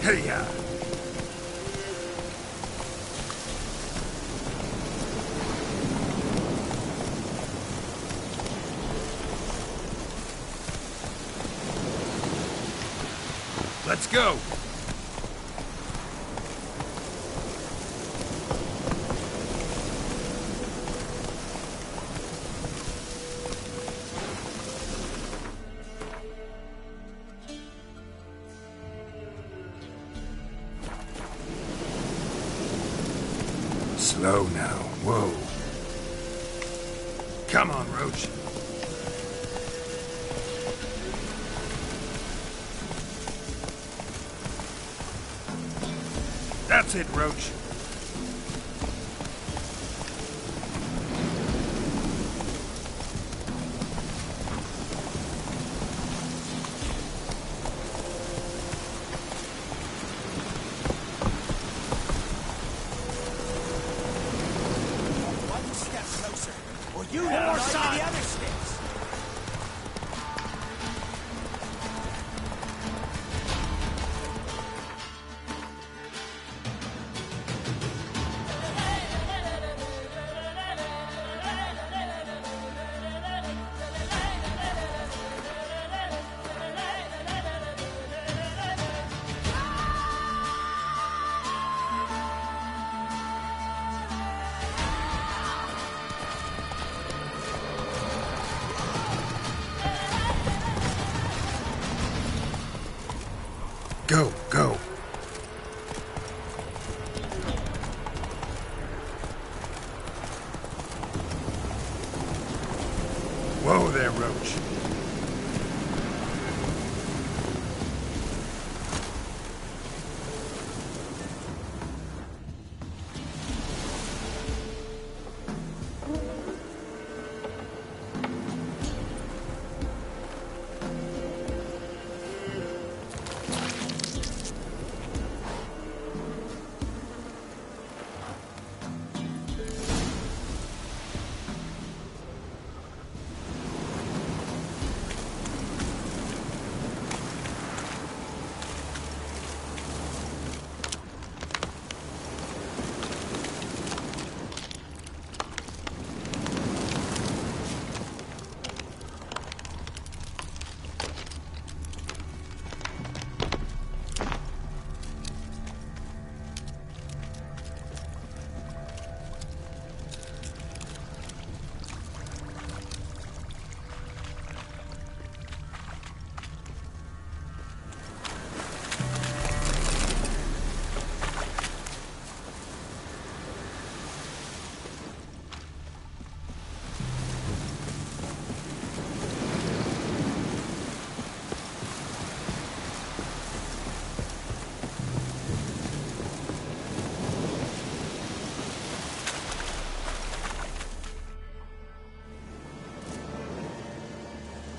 Hey-ya! Let's go! Slow now. Whoa. Come on, Roach. That's it, Roach. Go, go. Whoa there, Roach.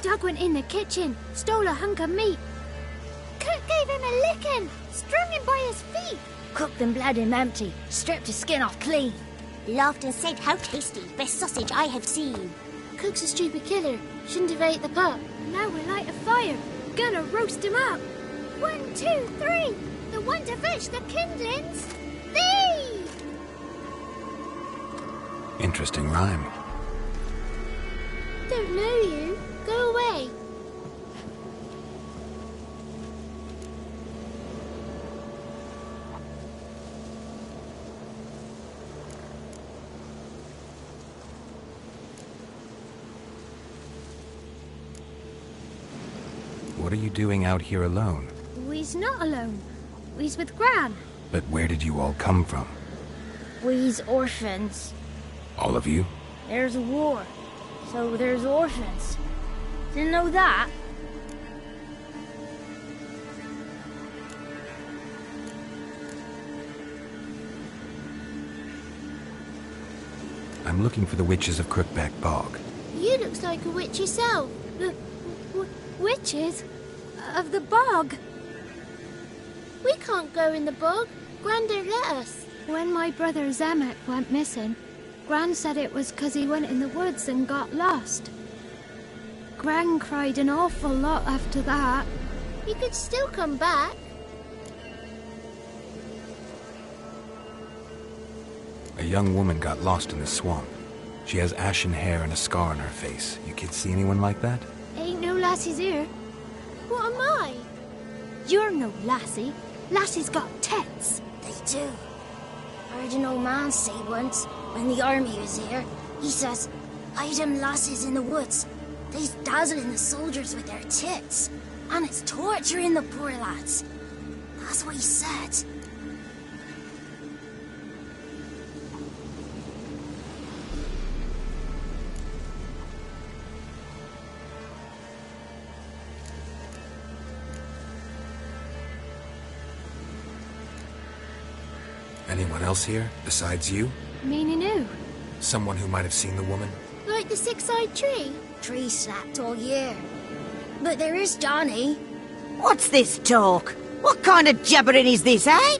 Doug went in the kitchen, stole a hunk of meat. Cook gave him a licking, strung him by his feet. Cooked and bled him empty, stripped his skin off clean. Laughed and said, "How tasty, best sausage I have seen." Cook's a stupid killer, shouldn't have ate the pup. Now we'll light a fire, gonna roast him up. 1, 2, 3, the one to fetch the kindlings. Thee! Interesting rhyme. Don't know you. Go away. What are you doing out here alone? We's not alone. We's with Gran. But where did you all come from? We's orphans. All of you? There's a war, so there's orphans. Didn't know that? I'm looking for the witches of Crookback Bog. You looks like a witch yourself. Witches? Of the bog? We can't go in the bog. Gran don't let us. When my brother Zemek went missing, Gran said it was 'cause he went in the woods and got lost. Gran cried an awful lot after that. He could still come back. A young woman got lost in the swamp. She has ashen hair and a scar on her face. You kids see anyone like that? Ain't no lassies here. What am I? You're no lassie. Lassie's got tits. They do. I heard an old man say once, when the army was here, he says, "Hide them lasses in the woods. They's dazzling the soldiers with their tits, and it's torturing the poor lads." That's what he said. Anyone else here, besides you? Meaning who? Someone who might have seen the woman? Like the six-eyed tree? Tree slapped all year. But there is Johnny. What's this talk? What kind of jabbering is this, eh?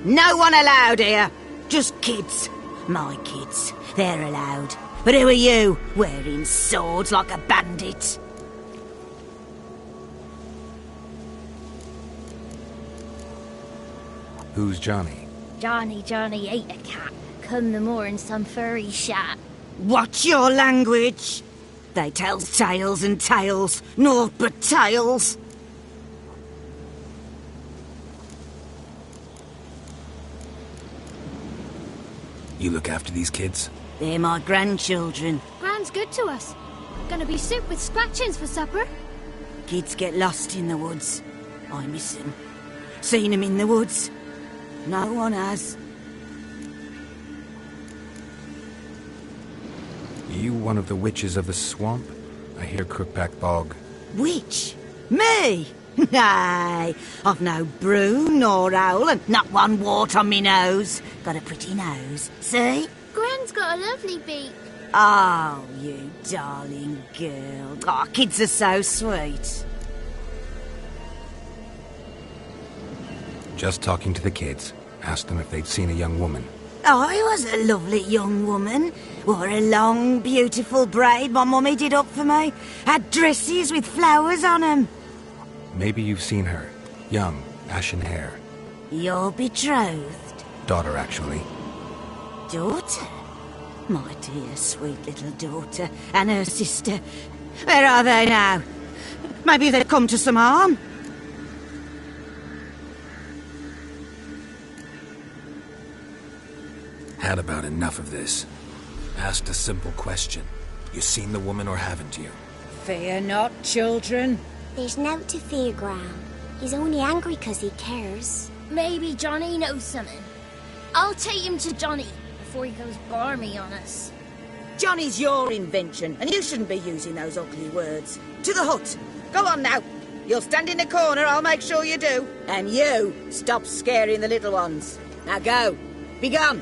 No one allowed here. Just kids. My kids. They're allowed. But who are you, wearing swords like a bandit? Who's Johnny? Johnny ate a cat. Come the more in some furry shat. What's your language? They tells tales and tales, naught but tales. You look after these kids? They're my grandchildren. Gran's good to us. Gonna be soup with scratchings for supper. Kids get lost in the woods. I miss them. Seen them in the woods. No one has. You one of the witches of the swamp? I hear Crookback Bog. Witch? Me? Nay, I've no broom nor owl and not one wart on me nose. Got a pretty nose, see? Gran's got a lovely beak. Oh, you darling girl. Oh, kids are so sweet. Just talking to the kids. Asked them if they'd seen a young woman. I was a lovely young woman. Wore a long, beautiful braid my mummy did up for me. Had dresses with flowers on 'em. Maybe you've seen her. Young, ashen hair. You're betrothed? Daughter, actually. Daughter? My dear, sweet little daughter. And her sister. Where are they now? Maybe they've come to some harm? Had about enough of this. Asked a simple question. You seen the woman or haven't you? Fear not, children. There's nought to fear, Gran. He's only angry 'cause he cares. Maybe Johnny knows something. I'll take him to Johnny before he goes barmy on us. Johnny's your invention, and you shouldn't be using those ugly words. To the hut. Go on now. You'll stand in the corner, I'll make sure you do. And you, stop scaring the little ones. Now go. Be gone.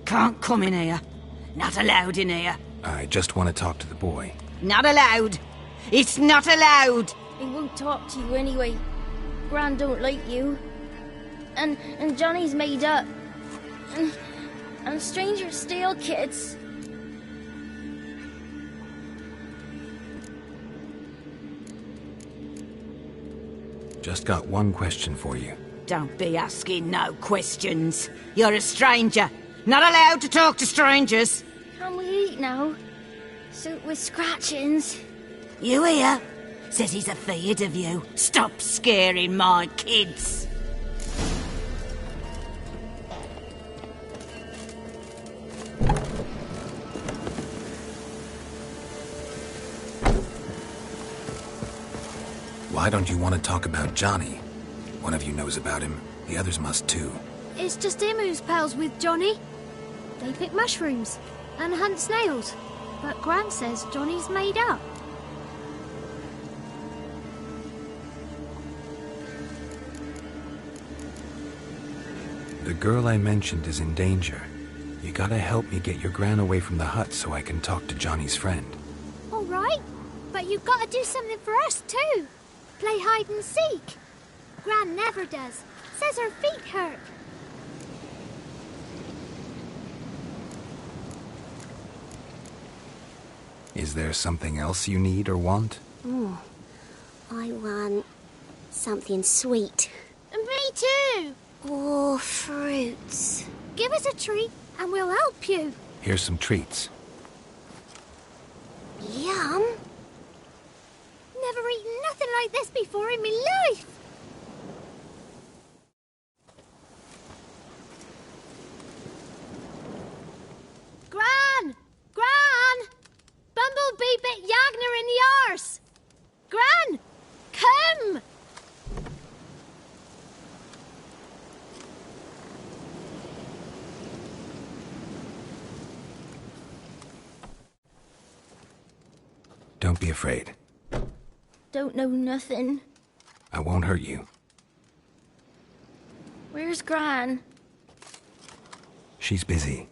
Can't come in here. Not allowed in here. I just want to talk to the boy. Not allowed. It's not allowed. He won't talk to you anyway. Gran don't like you. And Johnny's made up. And strangers steal kids. Just got one question for you. Don't be asking no questions. You're a stranger. Not allowed to talk to strangers. Can we eat now? Soup with scratchings. You hear? Says he's afeard of you. Stop scaring my kids. Why don't you want to talk about Johnny? One of you knows about him. The others must too. It's just him who's pals with Johnny. They pick mushrooms and hunt snails. But Gran says Johnny's made up. The girl I mentioned is in danger. You gotta help me get your gran away from the hut so I can talk to Johnny's friend. All right, but you've got to do something for us too. Play hide and seek. Gran never does. Says her feet hurt. Is there something else you need or want? I want something sweet. Me too. Oh, fruits. Give us a treat and we'll help you. Here's some treats. Yum. Never eaten nothing like this before in my life. Gran! Gran! Bumblebee bit Yagner in the arse. Gran! Come! Don't be afraid. Don't know nothing. I won't hurt you. Where's Gran? She's busy.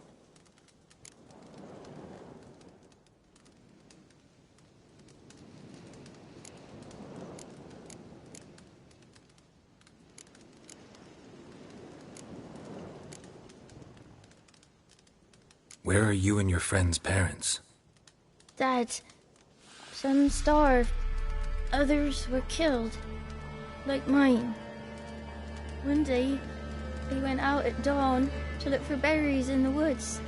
Where are you and your friend's parents? Dad, some starved. Others were killed. Like mine. One day, we went out at dawn to look for berries in the woods.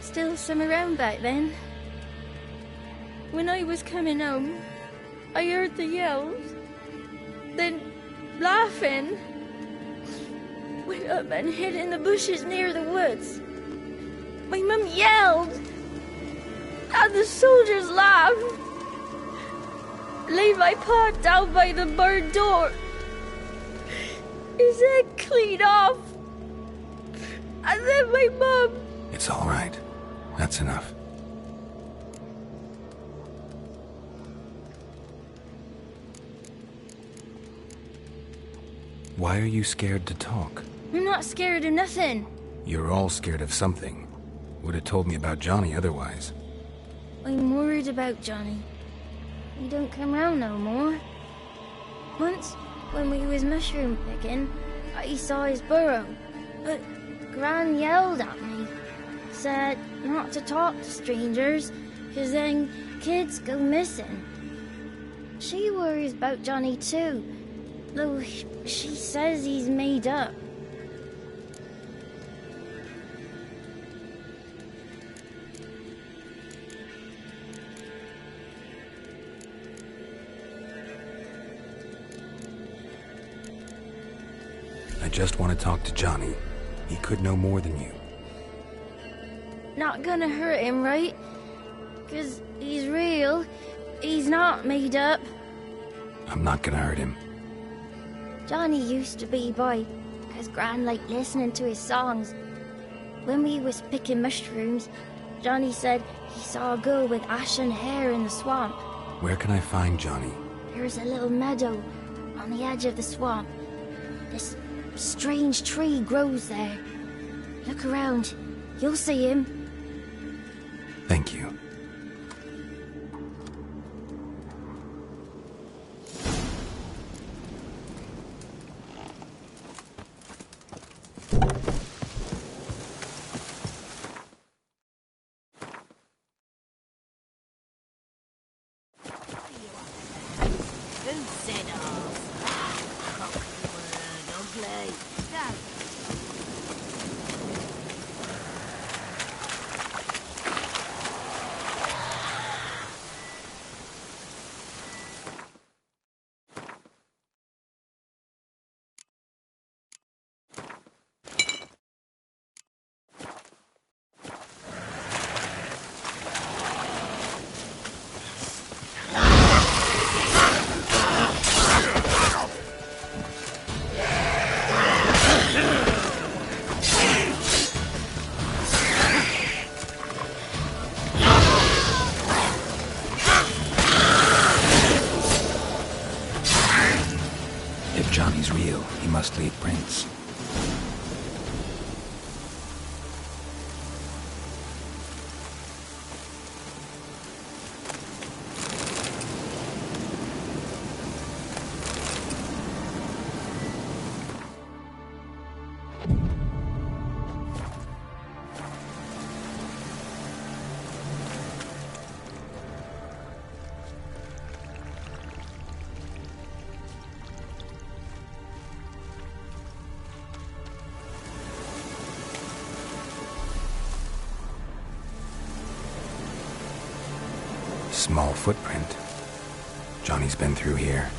Still some around back then. When I was coming home, I heard the yells. Then, laughing, went up and hid in the bushes near the woods. My mum yelled, and the soldiers laughed. Laid my pa down by the barn door. His head clean off. And then my mum... It's all right. That's enough. Why are you scared to talk? I'm not scared of nothing. You're all scared of something. Would have told me about Johnny otherwise. I'm worried about Johnny. He don't come round no more. Once, when we was mushroom picking, I saw his burrow. But Gran yelled at me. Said not to talk to strangers, 'cause then kids go missing. She worries about Johnny too, though she says he's made up. I just want to talk to Johnny. He could know more than you. Not gonna hurt him, right? 'Cause he's real. He's not made up. I'm not gonna hurt him. Johnny used to be boy, 'cause Gran liked listening to his songs. When we was picking mushrooms, Johnny said he saw a girl with ashen hair in the swamp. Where can I find Johnny? There's a little meadow on the edge of the swamp. This strange tree grows there. Look around. You'll see him. Thank you. If Johnny's real, he must leave prints. small footprint. Johnny's been through here.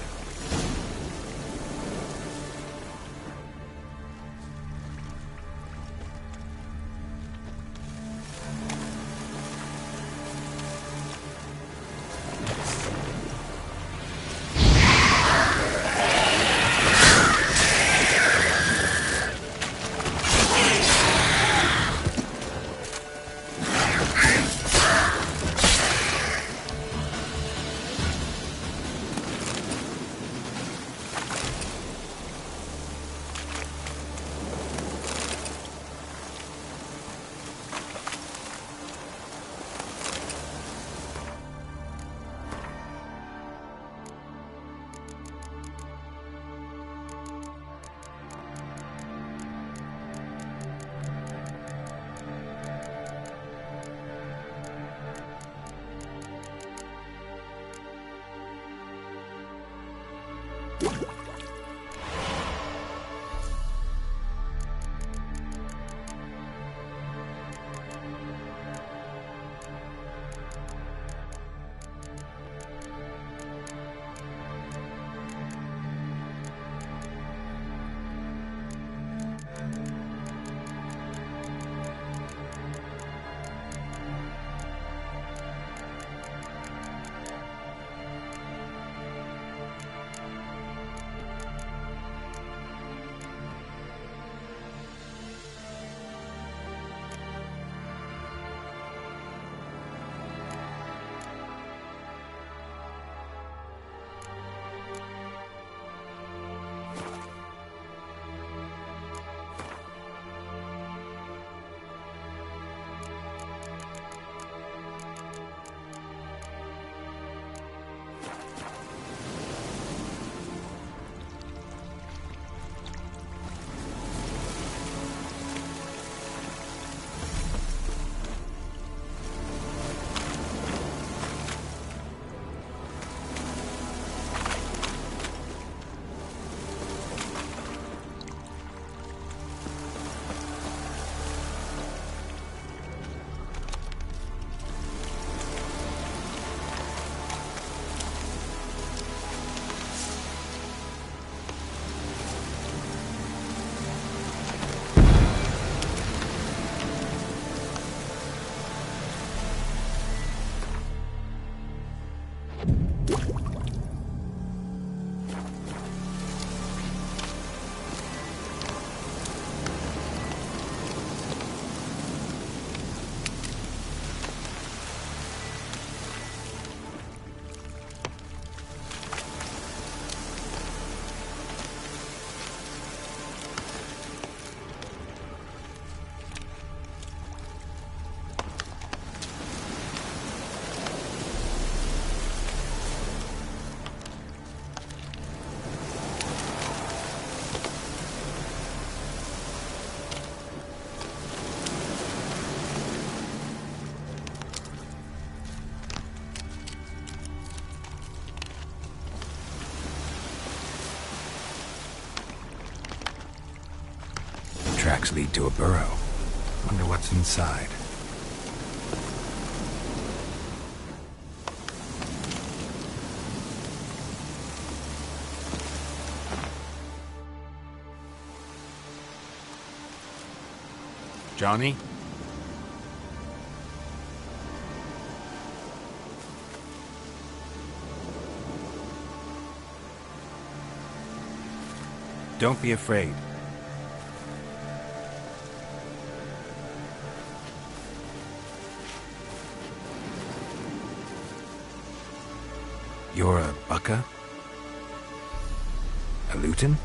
Tracks lead to a burrow. Wonder what's inside. Johnny? Don't be afraid. You're a Bukka? A Luton?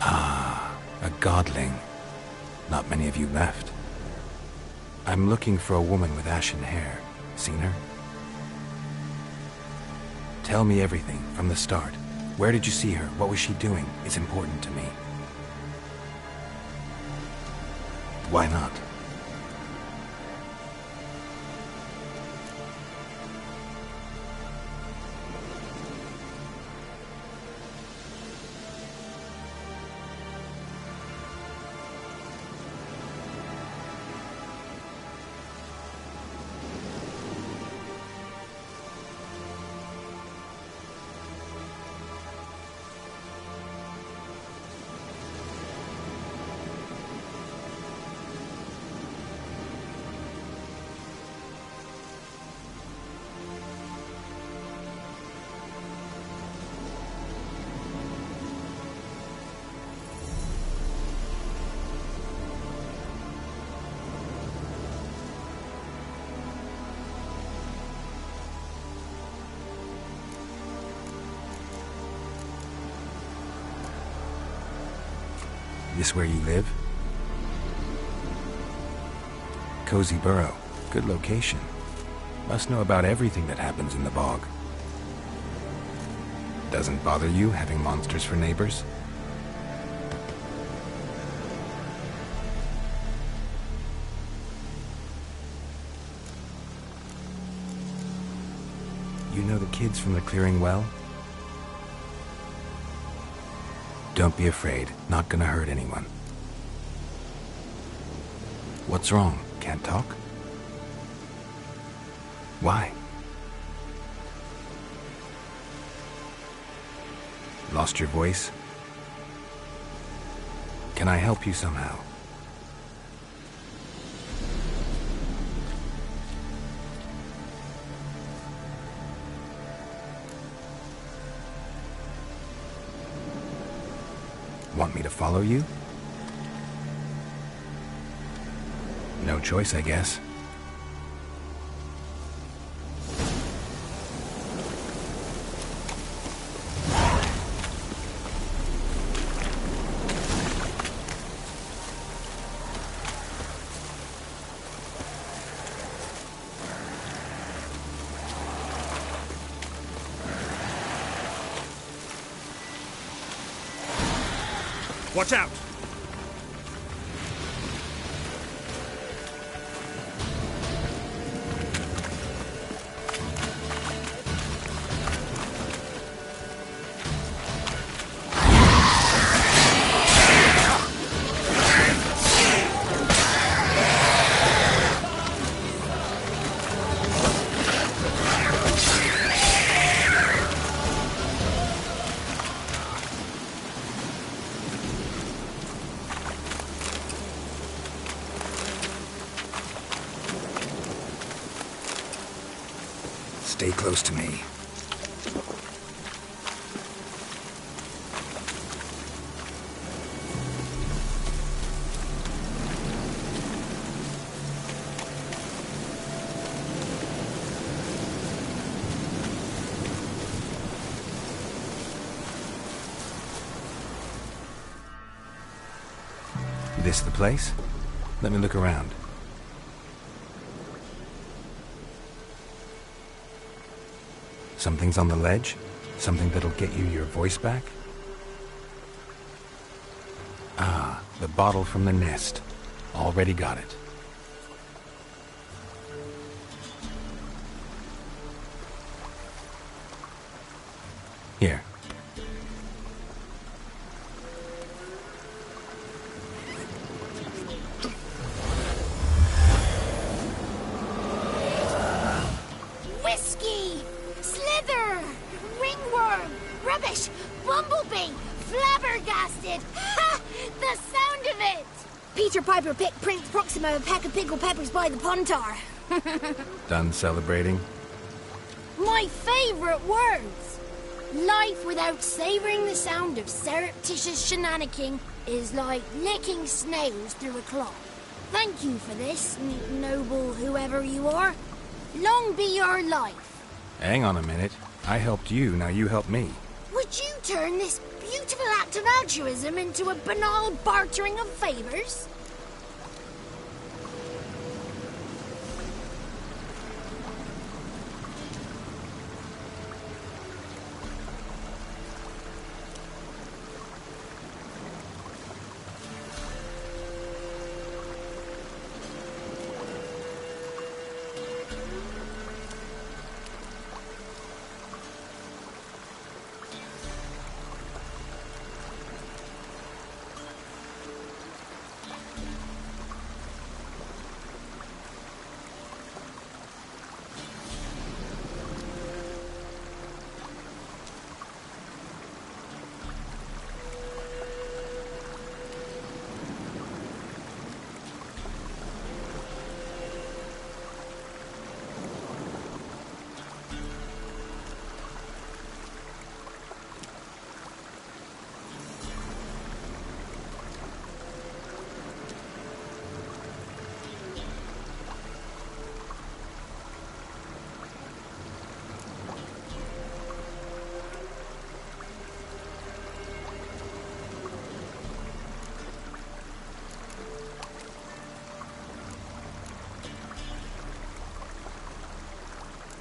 Ah, a godling. Not many of you left. I'm looking for a woman with ashen hair. Seen her? Tell me everything, from the start. Where did you see her? What was she doing? It's important to me. Why not? This where you live? Cozy Burrow. Good location. Must know about everything that happens in the bog. Doesn't bother you having monsters for neighbors? You know the kids from the clearing well? Don't be afraid. Not gonna hurt anyone. What's wrong? Can't talk? Why? Lost your voice? Can I help you somehow? Want me to follow you? No choice, I guess. Watch out! Stay close to me. This the place? Let me look around. Something's on the ledge? Something that'll get you your voice back? Ah, the bottle from the nest. Already got it. Here. Whiskey! Slither! Ringworm! Rubbish! Bumblebee! Flabbergasted! Ha! The sound of it! Peter Piper picked Prince Proximo a pack of pickled peppers by the Pontar. Done celebrating? My favourite words! Life without savouring the sound of surreptitious shenanigans is like licking snails through a cloth. Thank you for this, noble whoever you are. Long be your life. Hang on a minute. I helped you, now you help me. Would you turn this beautiful act of altruism into a banal bartering of favours?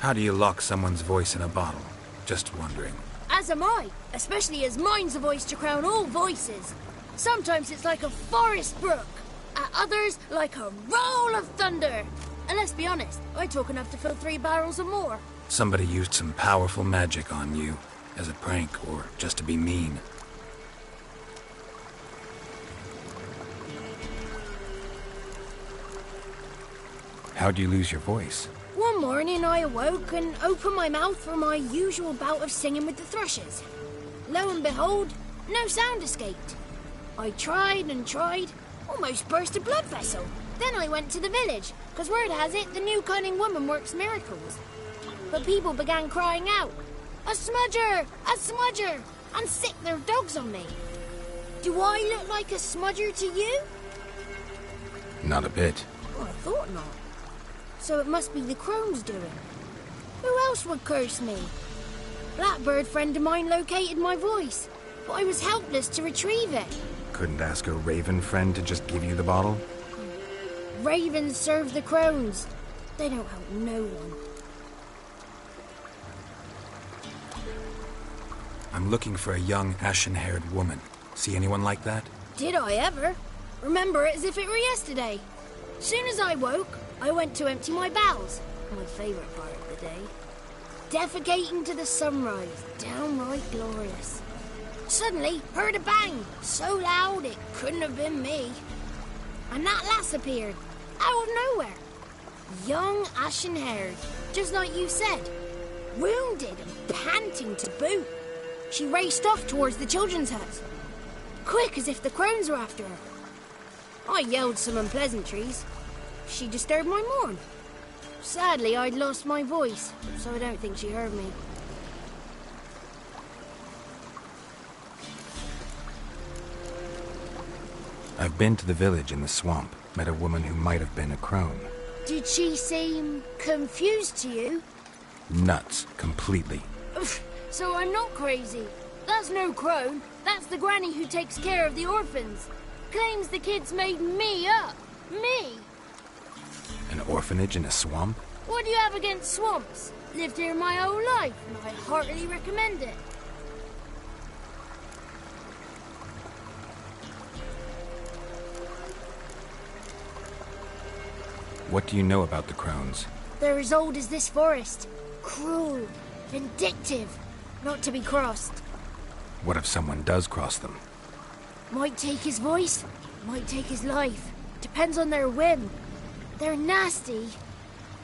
How do you lock someone's voice in a bottle? Just wondering. As am I, especially as mine's a voice to crown all voices. Sometimes it's like a forest brook, at others like a roll of thunder. And let's be honest, I talk enough to fill 3 barrels or more. Somebody used some powerful magic on you, as a prank or just to be mean. How'd you lose your voice? One morning I awoke and opened my mouth for my usual bout of singing with the thrushes. Lo and behold, no sound escaped. I tried and tried, almost burst a blood vessel. Then I went to the village, because word has it the new cunning woman works miracles. But people began crying out, "A smudger! A smudger!" and sick their dogs on me. Do I look like a smudger to you? Not a bit. Well, I thought not. So it must be the crone's doing. Who else would curse me? Blackbird friend of mine located my voice, but I was helpless to retrieve it. Couldn't ask a raven friend to just give you the bottle? Ravens serve the crones. They don't help no one. I'm looking for a young, ashen-haired woman. See anyone like that? Did I ever? Remember it as if it were yesterday. Soon as I woke, I went to empty my bowels. My favourite part of the day. Defecating to the sunrise. Downright glorious. Suddenly, heard a bang. So loud it couldn't have been me. And that lass appeared. Out of nowhere. Young, ashen-haired. Just like you said. Wounded and panting to boot. She raced off towards the children's hut. Quick as if the crones were after her. I yelled some unpleasantries. She disturbed my morn. Sadly, I'd lost my voice, so I don't think she heard me. I've been to the village in the swamp, met a woman who might have been a crone. Did she seem confused to you? Nuts, completely. So I'm not crazy. That's no crone. That's the granny who takes care of the orphans. Claims the kids made me up. Me! An orphanage in a swamp? What do you have against swamps? Lived here my whole life, and I heartily recommend it. What do you know about the crones? They're as old as this forest. Cruel, vindictive, not to be crossed. What if someone does cross them? Might take his voice, might take his life. Depends on their whim. They're nasty,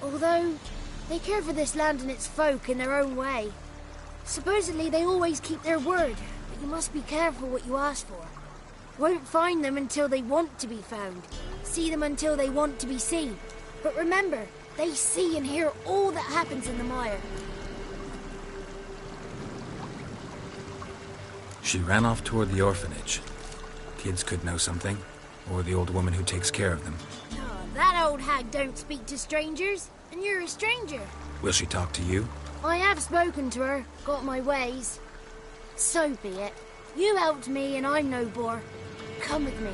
although they care for this land and its folk in their own way. Supposedly they always keep their word, but you must be careful what you ask for. Won't find them until they want to be found. See them until they want to be seen. But remember, they see and hear all that happens in the mire. She ran off toward the orphanage. Kids could know something, or the old woman who takes care of them. Oh, that old hag don't speak to strangers, and you're a stranger. Will she talk to you? I have spoken to her, got my ways. So be it. You helped me and I'm no bore. Come with me.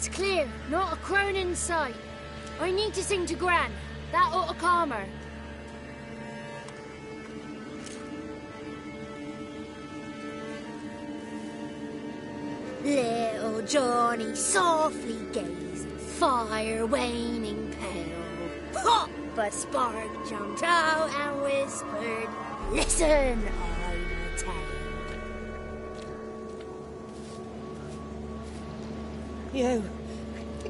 It's clear, not a crone in sight. I need to sing to Gran. That ought to calm her. Little Johnny softly gazed, fire waning pale. Pop! A spark jumped out and whispered, "Listen, I'm a tale." You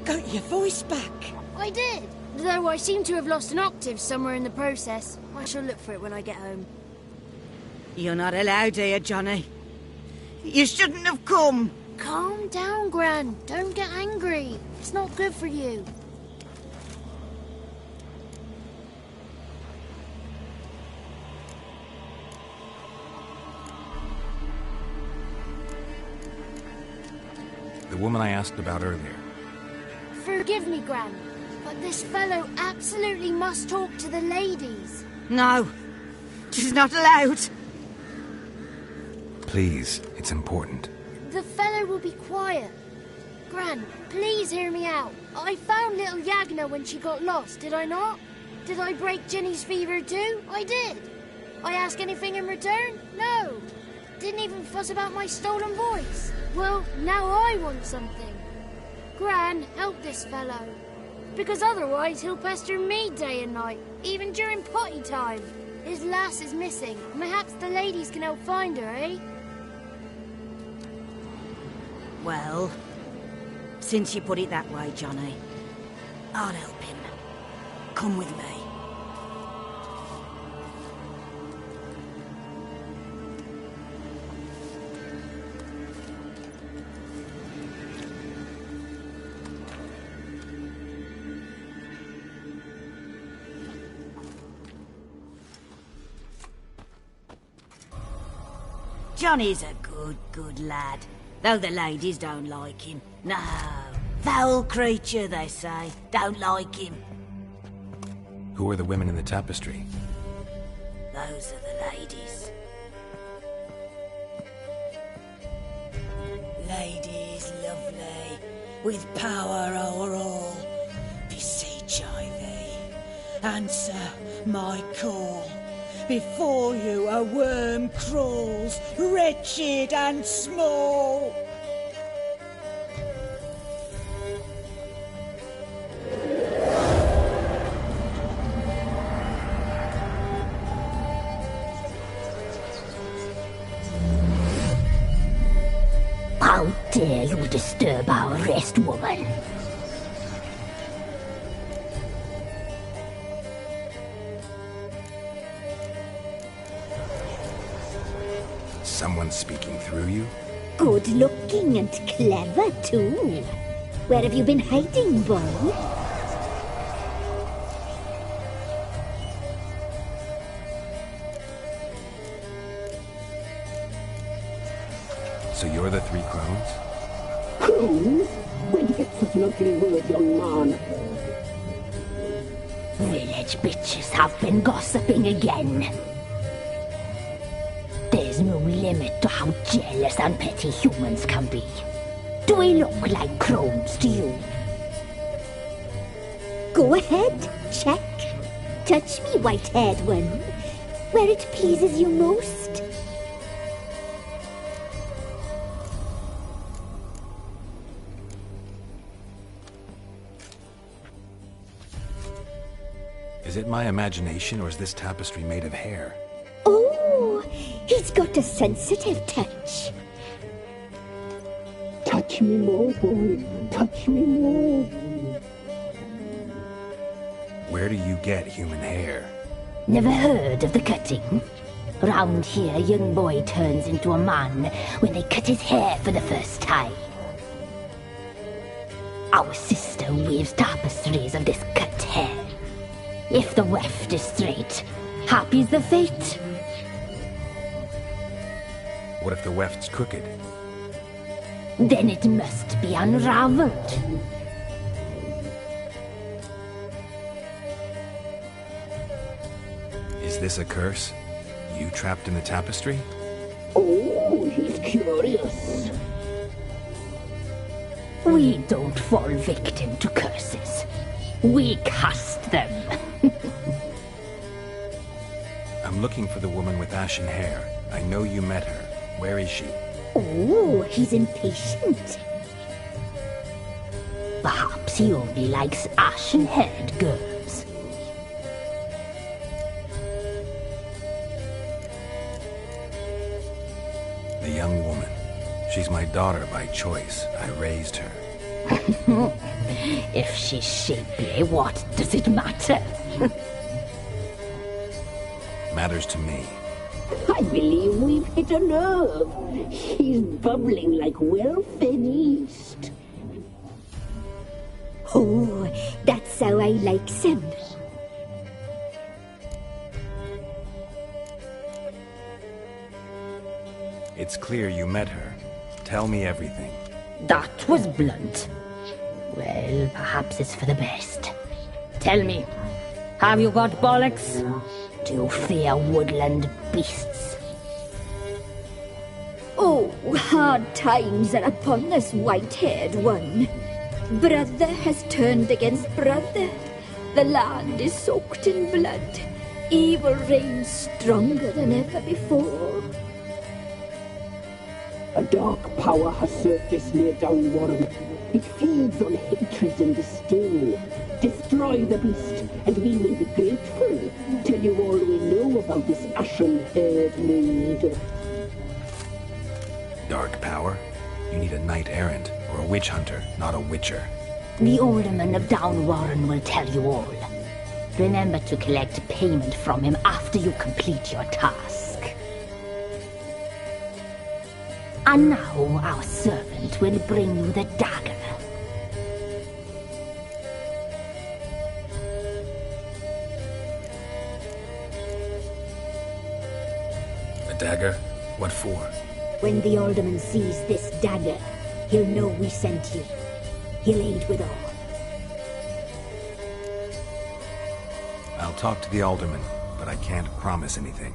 got your voice back. I did, though I seem to have lost an octave somewhere in the process. I shall look for it when I get home. You're not allowed here, Johnny. You shouldn't have come. Calm down, Gran. Don't get angry. It's not good for you. The woman I asked about earlier. Forgive me, Gran, but this fellow absolutely must talk to the ladies. No, she's not allowed. Please, it's important. The fellow will be quiet. Gran, please hear me out. I found little Yagna when she got lost, did I not? Did I break Ginny's fever too? I did. I ask anything in return? No. Didn't even fuss about my stolen voice. Well, now I want something. Gran, help this fellow. Because otherwise he'll pester me day and night, even during potty time. His lass is missing. Perhaps the ladies can help find her, eh? Well, since you put it that way, Johnny, I'll help him. Come with me. Johnny's a good lad, though the ladies don't like him. No, foul creature, they say. Don't like him. Who are the women in the tapestry? Those are the ladies. Ladies lovely, with power o'er all, beseech I thee, answer my call. Before you a worm crawls, wretched and small. How dare you disturb our rest, woman? Someone speaking through you? Good looking and clever, too. Where have you been hiding, boy? So you're the Three Crones? Crones? Where'd you get such an ugly word, young man? Village bitches have been gossiping again. There's no limit to how jealous and petty humans can be. Do we look like crones to you? Go ahead, check. Touch me, white-haired one, where it pleases you most. Is it my imagination, or is this tapestry made of hair? Oh, he's got a sensitive touch. Touch me more, boy. Touch me more. Where do you get human hair? Never heard of the cutting? Round here, a young boy turns into a man when they cut his hair for the first time. Our sister weaves tapestries of this cut hair. If the weft is straight, happy's the fate. What if the weft's crooked? Then it must be unraveled. Is this a curse? You trapped in the tapestry? Oh, he's curious. We don't fall victim to curses. We cast them. I'm looking for the woman with ashen hair. I know you met her. Where is she? Oh, he's impatient. Perhaps he only likes ashen-haired girls. The young woman. She's my daughter by choice. I raised her. If she's shapely, what does it matter? Matters to me. I believe we've hit a nerve. He's bubbling like well-fed yeast. Oh, that's how I like him. It's clear you met her. Tell me everything. That was blunt. Well, perhaps it's for the best. Tell me, have you got bollocks? Do you fear woodland beasts? Oh, hard times are upon this white-haired one. Brother has turned against brother. The land is soaked in blood. Evil reigns stronger than ever before. A dark power has surfaced near Downwarren. It feeds on hatred and disdain. Destroy the beast, and we will be grateful. Tell you all we know about this ashen-haired maid. Dark power? You need a knight-errant or a witch hunter, not a witcher. The alderman of Downwarren will tell you all. Remember to collect payment from him after you complete your task. And now our servant will bring you the dagger. A dagger? What for? When the alderman sees this dagger, he'll know we sent you. He'll aid with all. I'll talk to the alderman, but I can't promise anything.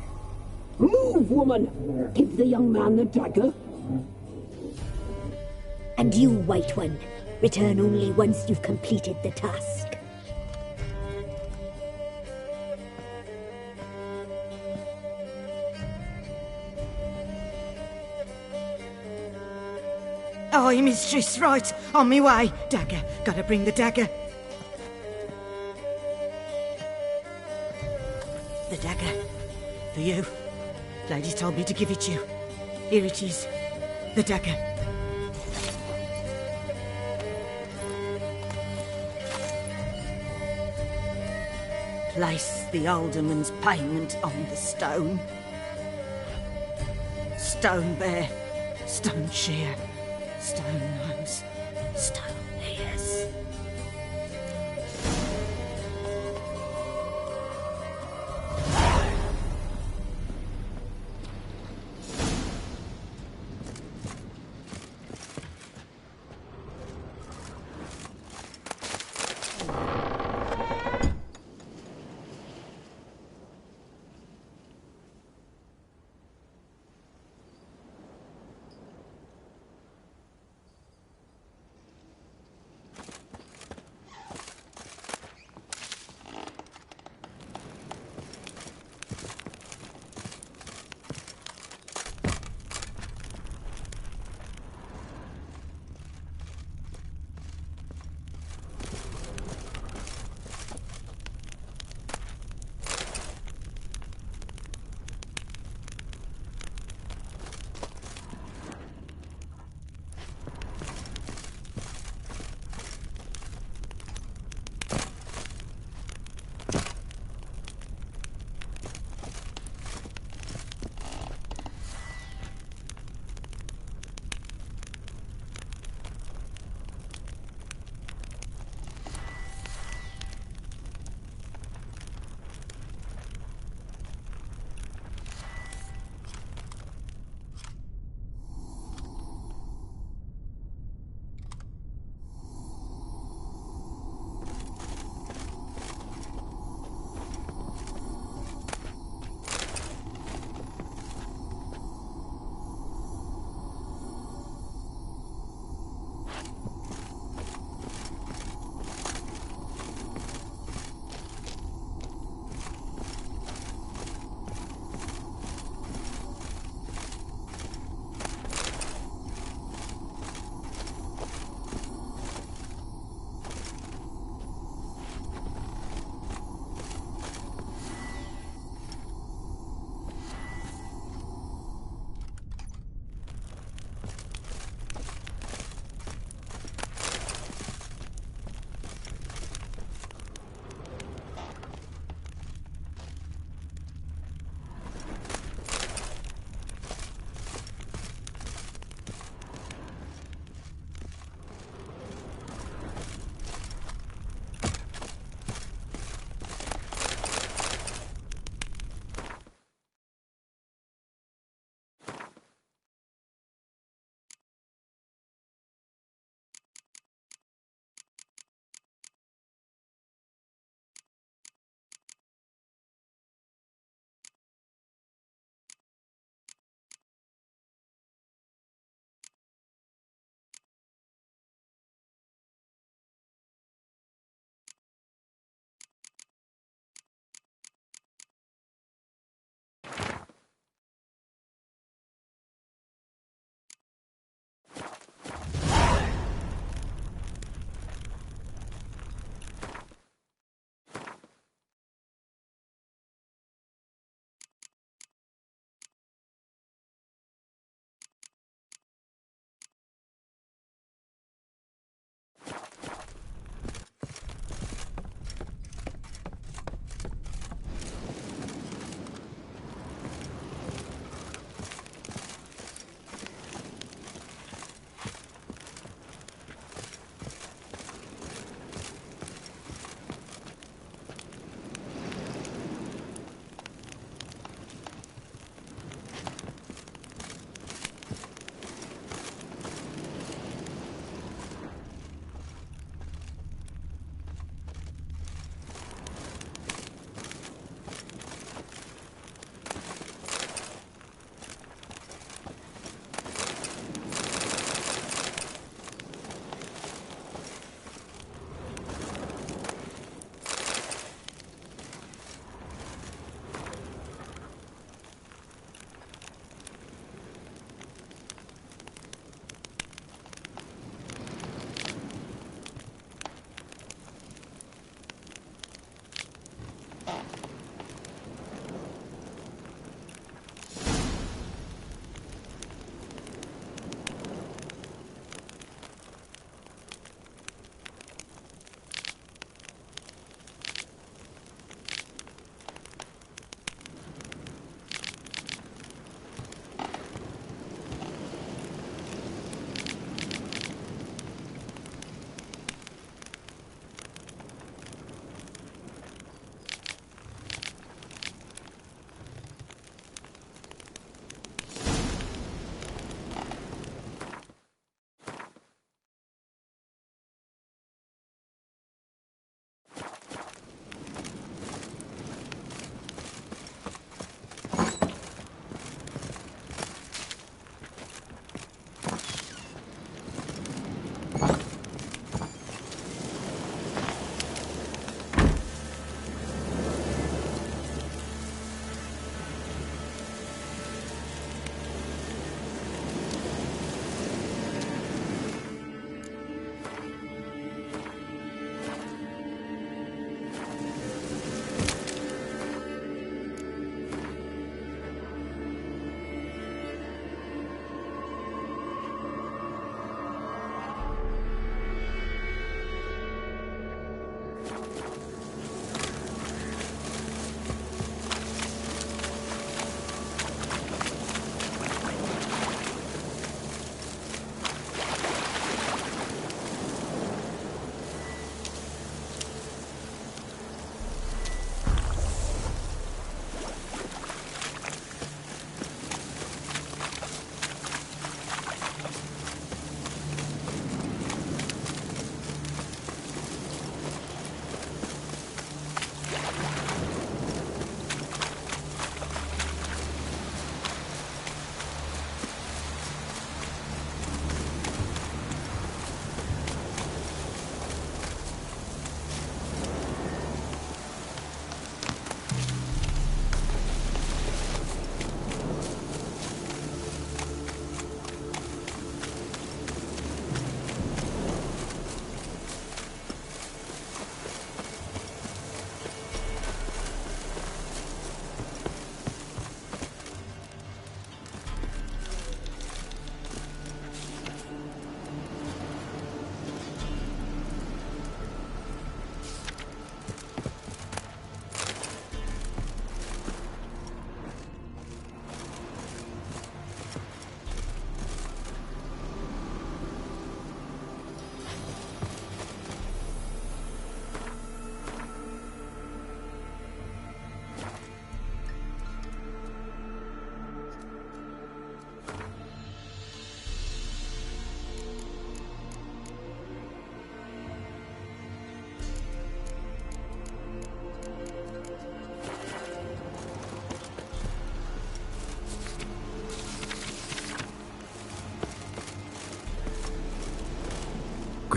Move, woman! Give the young man the dagger. And you, White One, return only once you've completed the task. Aye, mistress, right. On me way. Dagger. Gotta bring the dagger. The dagger. For you. Lady told me to give it you. Here it is. The dagger. Place the alderman's payment on the stone. Stone bear. Stone shear. Stone nose, stone ears.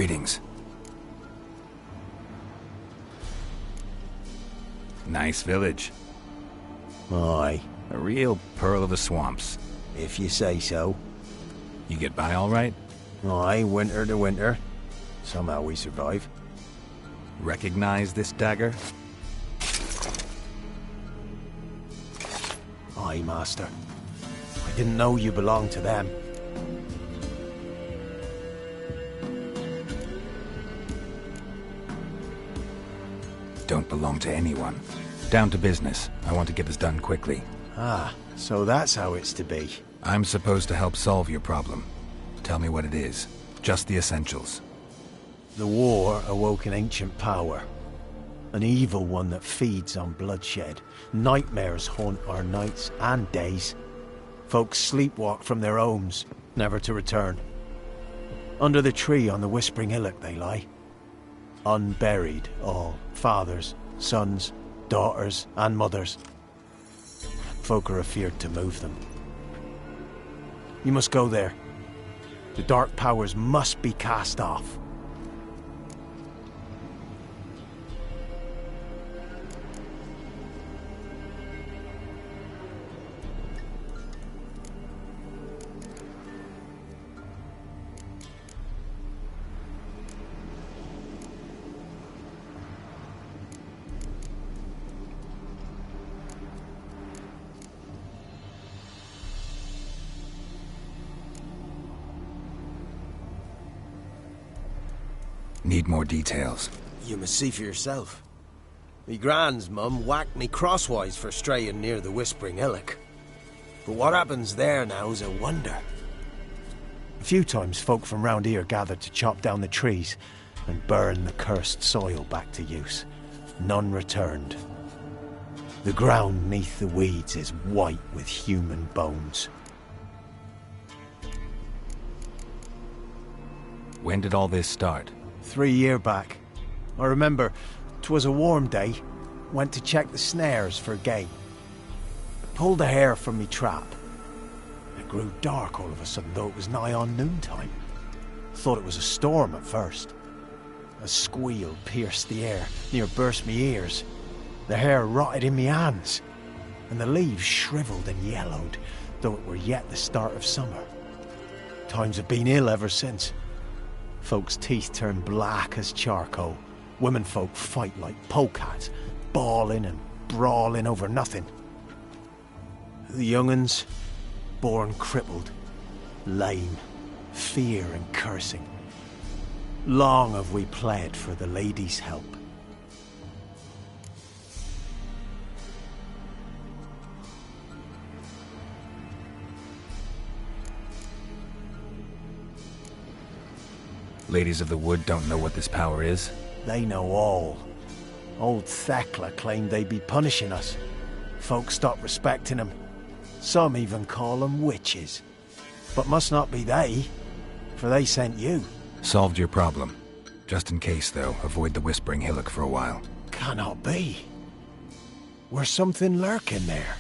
Greetings. Nice village. Aye, A real pearl of the swamps. if you say so. You get by all right? Aye, winter to winter. Somehow we survive. Recognize this dagger? Aye, master. I didn't know you belonged to them. Don't belong to anyone. Down to business. I want to get this done quickly. Ah, so that's how it's to be. I'm supposed to help solve your problem. Tell me what it is. Just the essentials. The war awoke an ancient power. An evil one that feeds on bloodshed. Nightmares haunt our nights and days. Folks sleepwalk from their homes, never to return. Under the tree on the Whispering Hillock they lie. Unburied all. Fathers, sons, daughters, and mothers. Folk are afeard to move them. You must go there. The dark powers must be cast off. Need more details. You must see for yourself. Me grand's mum whacked me crosswise for straying near the Whispering Hillock. But what happens there now's a wonder. A few times folk from round here gathered to chop down the trees and burn the cursed soil back to use. None returned. The ground neath the weeds is white with human bones. When did all this start? 3 year back. I remember 'twas a warm day. Went to check the snares for game. Pulled a hare from me trap. It grew dark all of a sudden, though it was nigh on noontime. Thought it was a storm at first. A squeal pierced the air, near burst me ears. The hare rotted in me hands, and the leaves shriveled and yellowed, though it were yet the start of summer. Times have been ill ever since. Folks' teeth turn black as charcoal. Women folk fight like polecats, bawling and brawling over nothing. The young'uns, born crippled, lame, fear and cursing. Long have we pled for the lady's help. Ladies of the Wood don't know what this power is? They know all. Old Thekla claimed they'd be punishing us. Folks stopped respecting them. Some even call them witches. But must not be they, for they sent you. Solved your problem. Just in case, though, avoid the Whispering Hillock for a while. Cannot be. Where's something lurking there?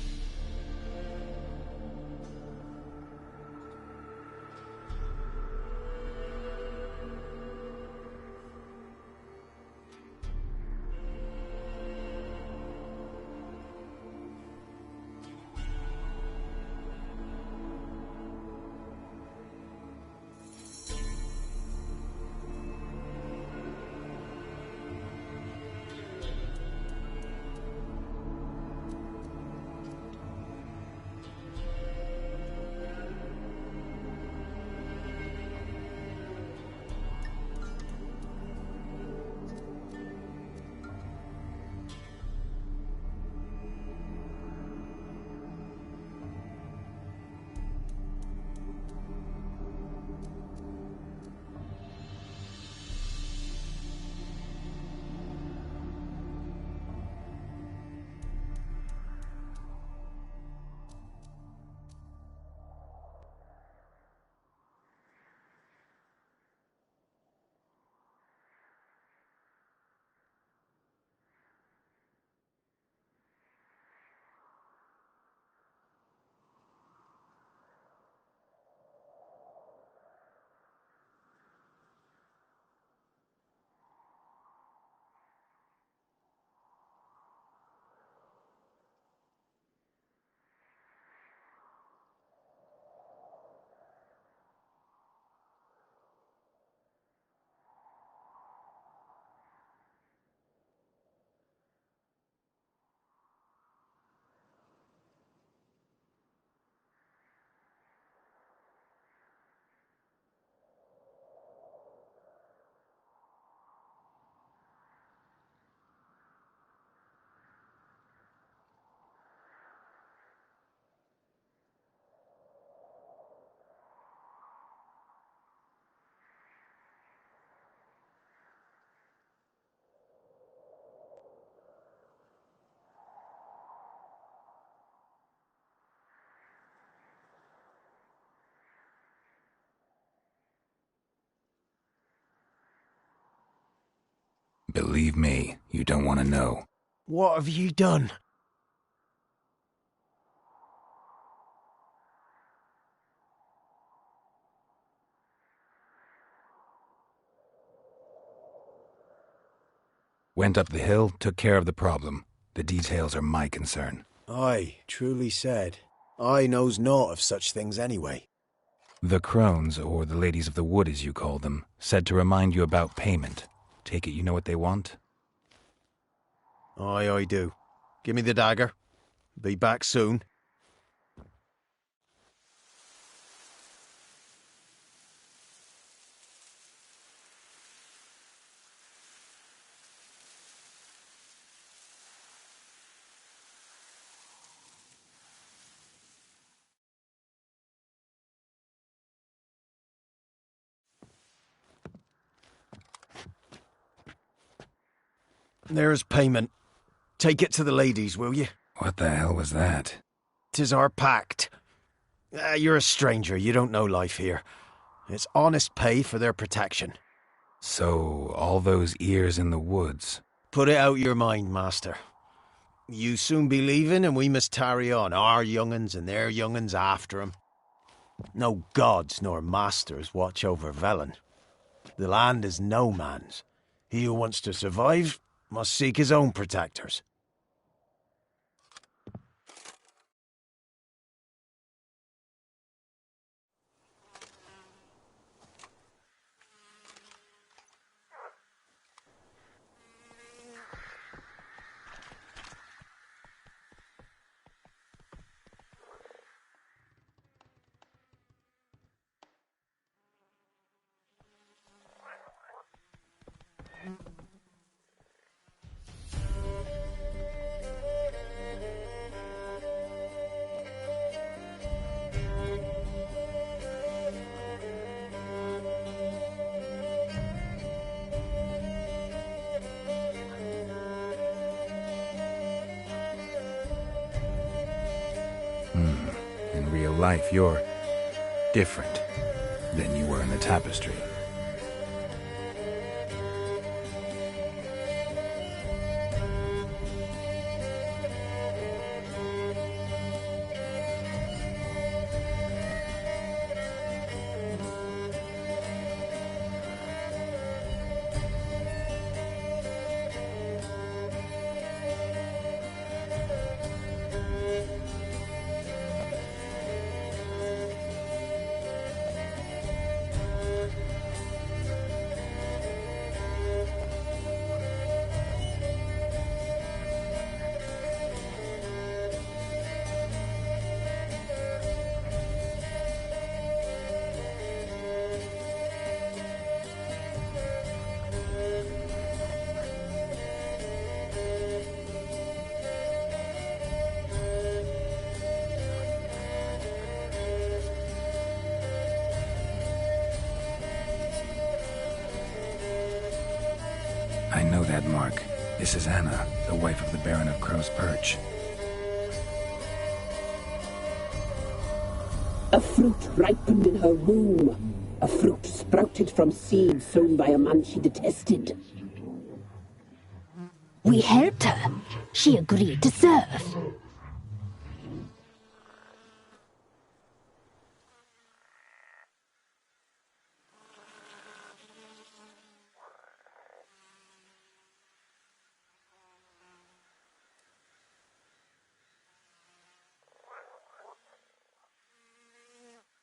Believe me, you don't want to know. What have you done? Went up the hill, took care of the problem. The details are my concern. Aye, truly said. I knows naught of such things anyway. The crones, or the ladies of the wood as you call them, said to remind you about payment. Take it you know what they want? Aye, I do. Give me the dagger. Be back soon. There's payment. Take it to the ladies, will you? What the hell was that? 'Tis our pact. You're a stranger, you don't know life here. It's honest pay for their protection. So, all those ears in the woods. Put it out your mind, master. You soon be leaving and we must tarry on, our young'uns and their young'uns after 'em. No gods nor masters watch over Velen. The land is no man's. He who wants to survive must seek his own protectors. In real life, you're different than you were in the tapestry. I know that mark. This is Anna, the wife of the Baron of Crow's Perch. A fruit ripened in her womb. A fruit sprouted from seeds sown by a man she detested. We helped her. She agreed to serve.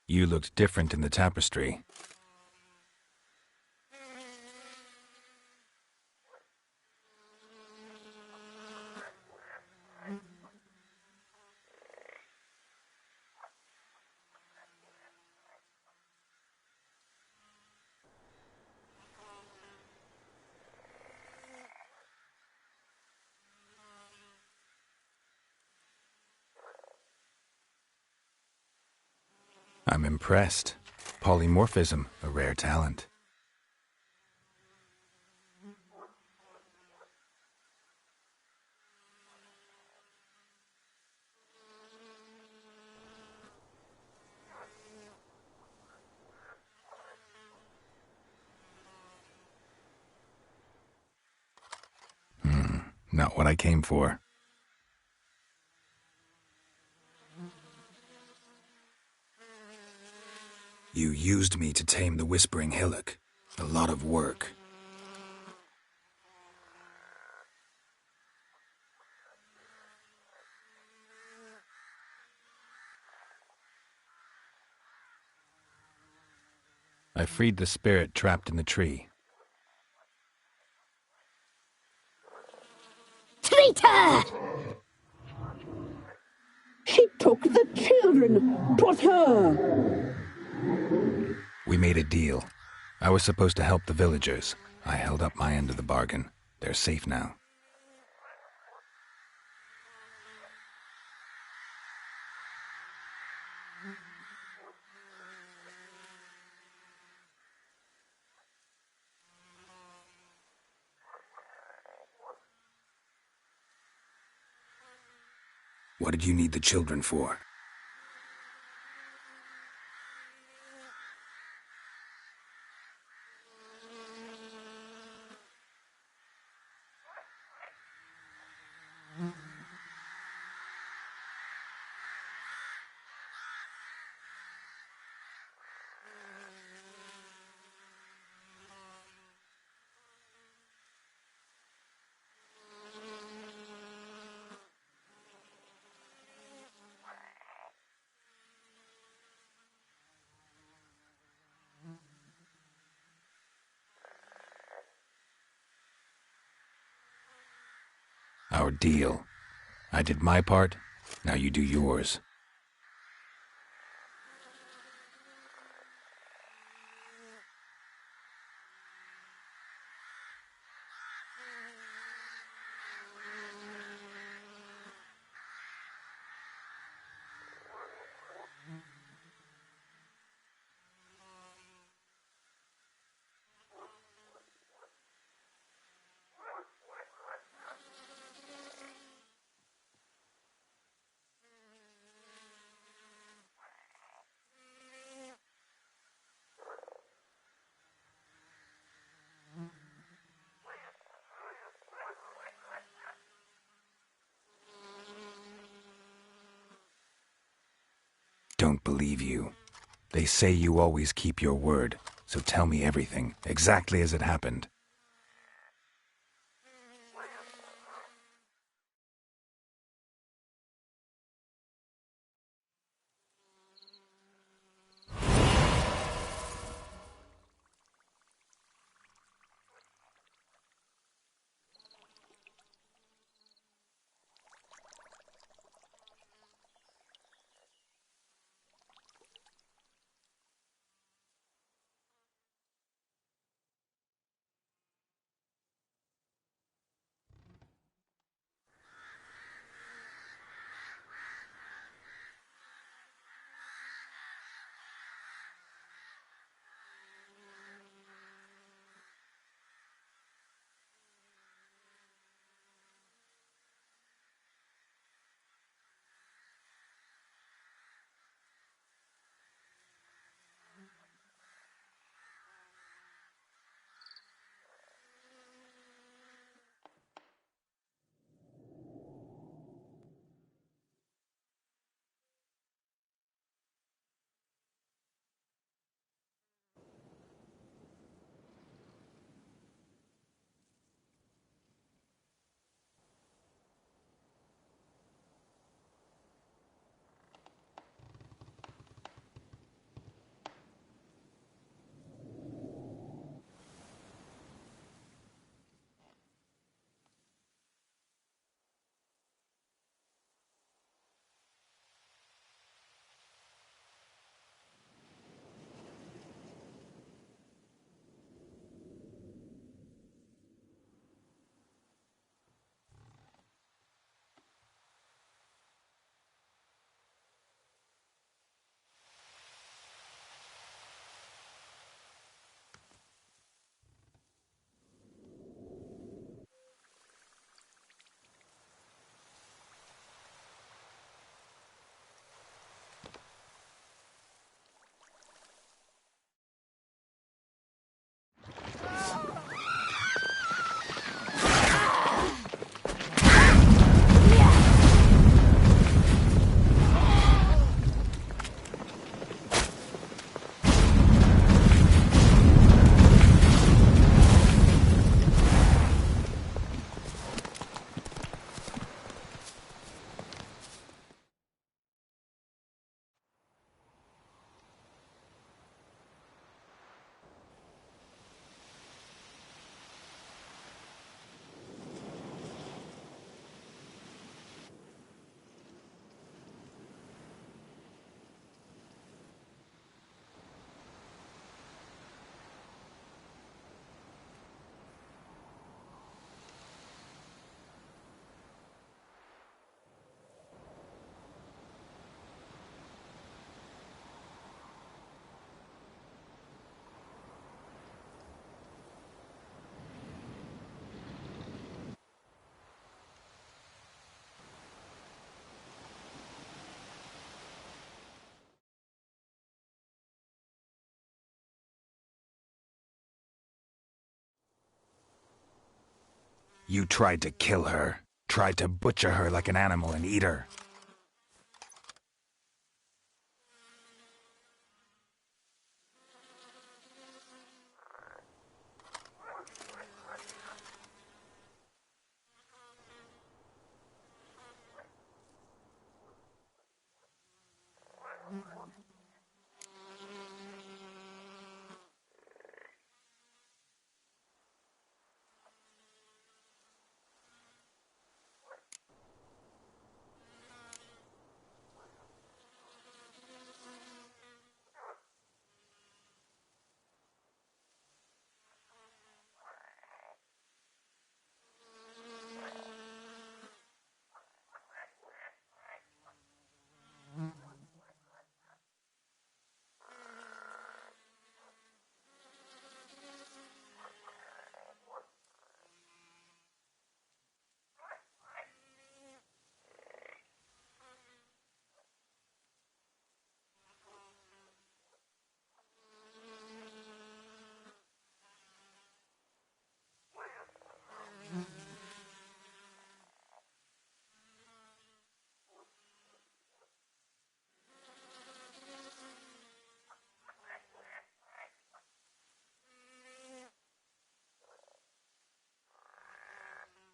You looked different in the tapestry. I'm impressed. Polymorphism, a rare talent. Not what I came for. You used me to tame the Whispering Hillock. A lot of work. I freed the spirit trapped in the tree. Traitor! She took the children. 'Twas her. We made a deal. I was supposed to help the villagers. I held up my end of the bargain. They're safe now. What did you need the children for? Our deal. I did my part, now you do yours. Don't believe you. They say you always keep your word, so tell me everything, exactly as it happened. You tried to kill her. Tried to butcher her like an animal and eat her.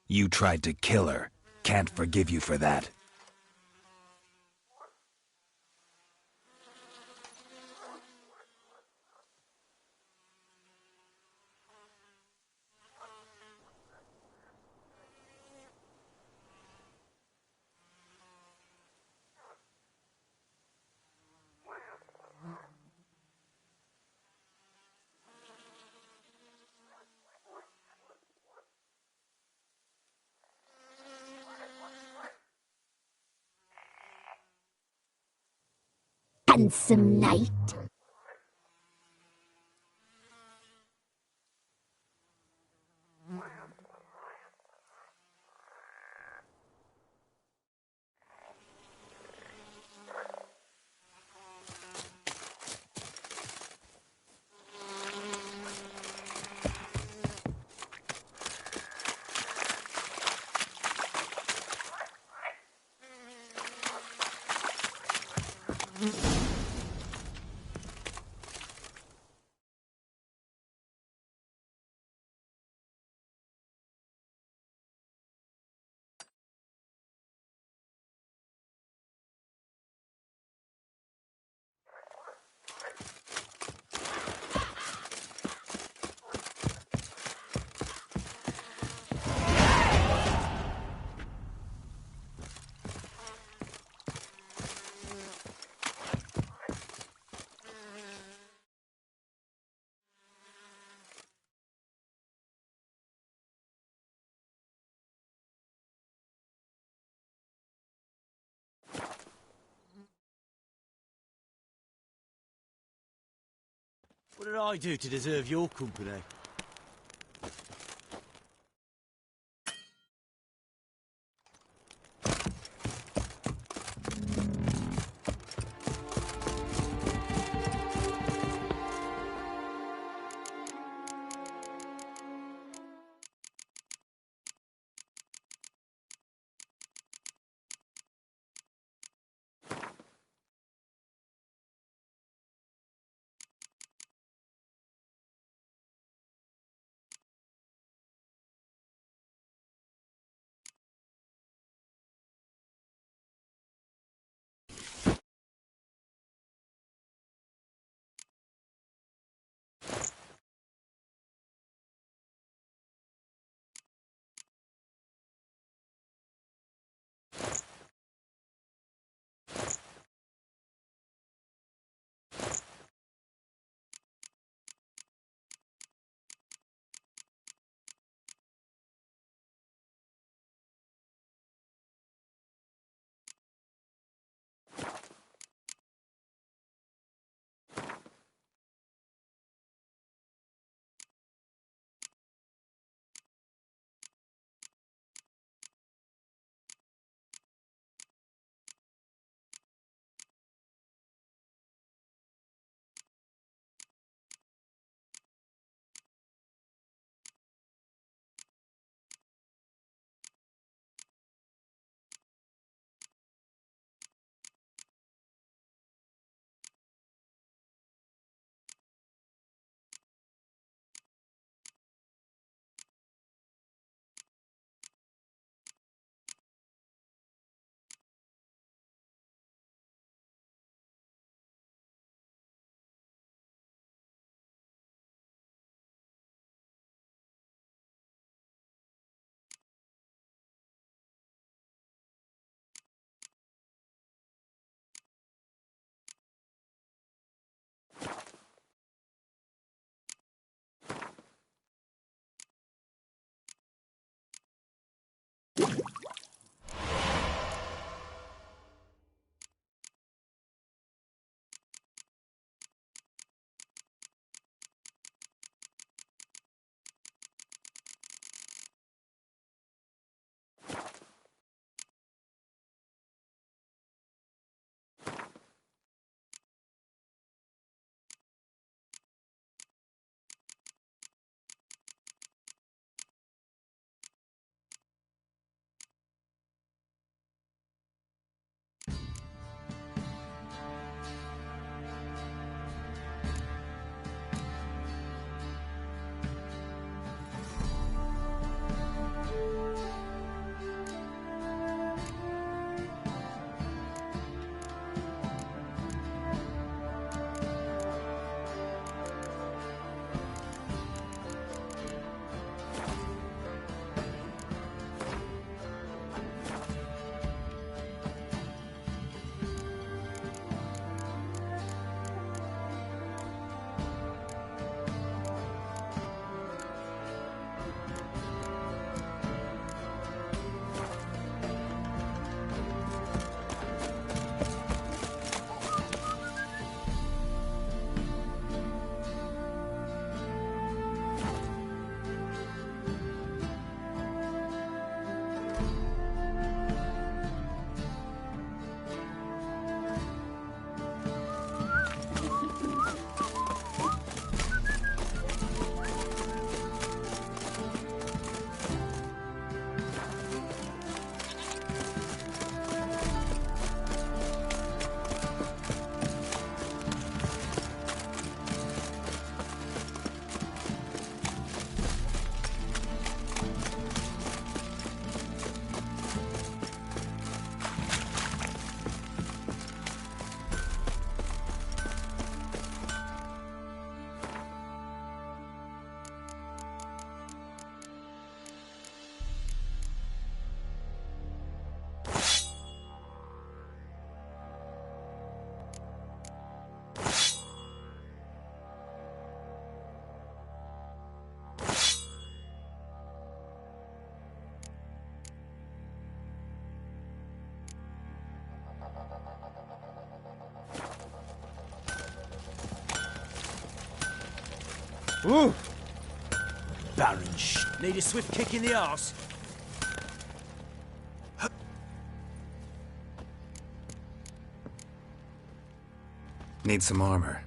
You tried to kill her. Can't forgive you for that. Handsome knight. What did I do to deserve your company? Ooh! Baron need a swift kick in the arse. Need some armor.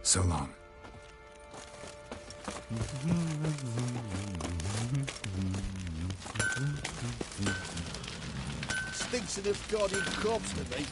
So long. Stinks of this guardian corpse to me.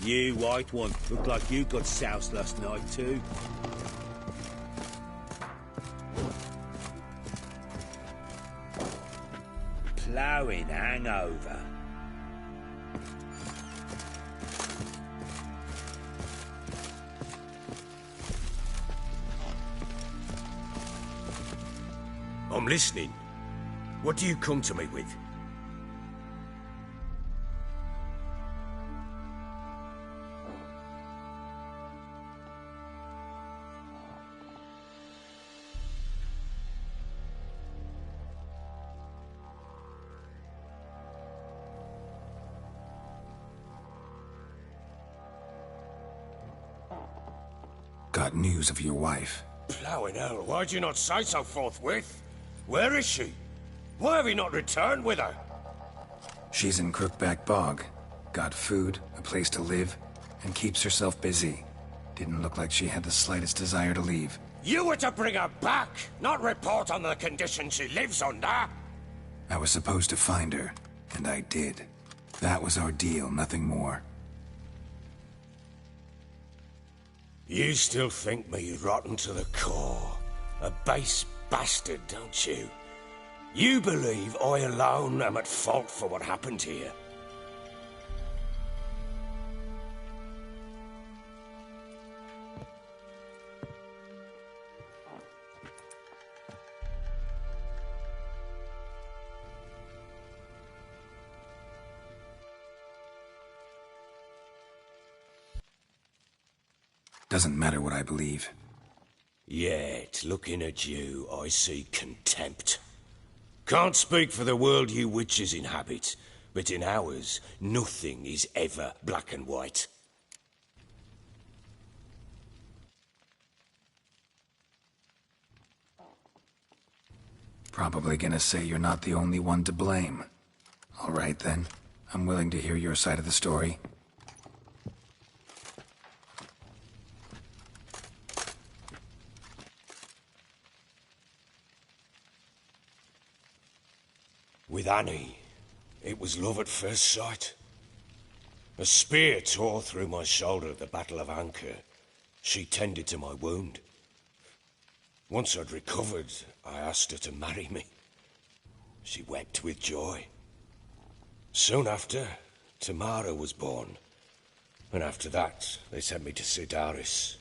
You, white one, look like you got soused last night too. Ploughing hangover. I'm listening. What do you come to me with? Got news of your wife. Ploughing hell, why'd you not say so forthwith? Where is she? Why have you not returned with her? She's in Crookback Bog. Got food, a place to live, and keeps herself busy. Didn't look like she had the slightest desire to leave. You were to bring her back, not report on the conditions she lives under. I was supposed to find her, and I did. That was our deal, nothing more. You still think me rotten to the core. A base bastard, don't you? You believe I alone am at fault for what happened here. Doesn't matter what I believe. Yet, looking at you, I see contempt. Can't speak for the world you witches inhabit, but in ours, nothing is ever black and white. Probably gonna say you're not the only one to blame. All right, then. I'm willing to hear your side of the story. With Annie, it was love at first sight. A spear tore through my shoulder at the Battle of Anchor. She tended to my wound. Once I'd recovered, I asked her to marry me. She wept with joy. Soon after, Tamara was born. And after that, they sent me to Cidaris.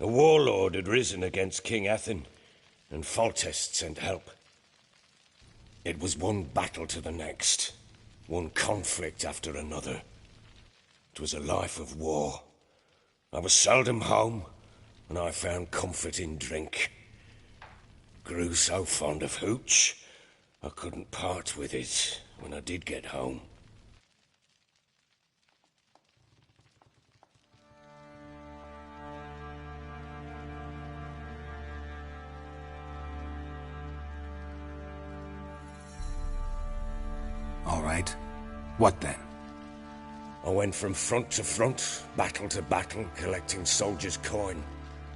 A warlord had risen against King Ethan, and Foltest sent help. It was one battle to the next, one conflict after another. It was a life of war. I was seldom home, and I found comfort in drink. Grew so fond of hooch, I couldn't part with it when I did get home. All right. What then? I went from front to front, battle to battle, collecting soldiers' coin,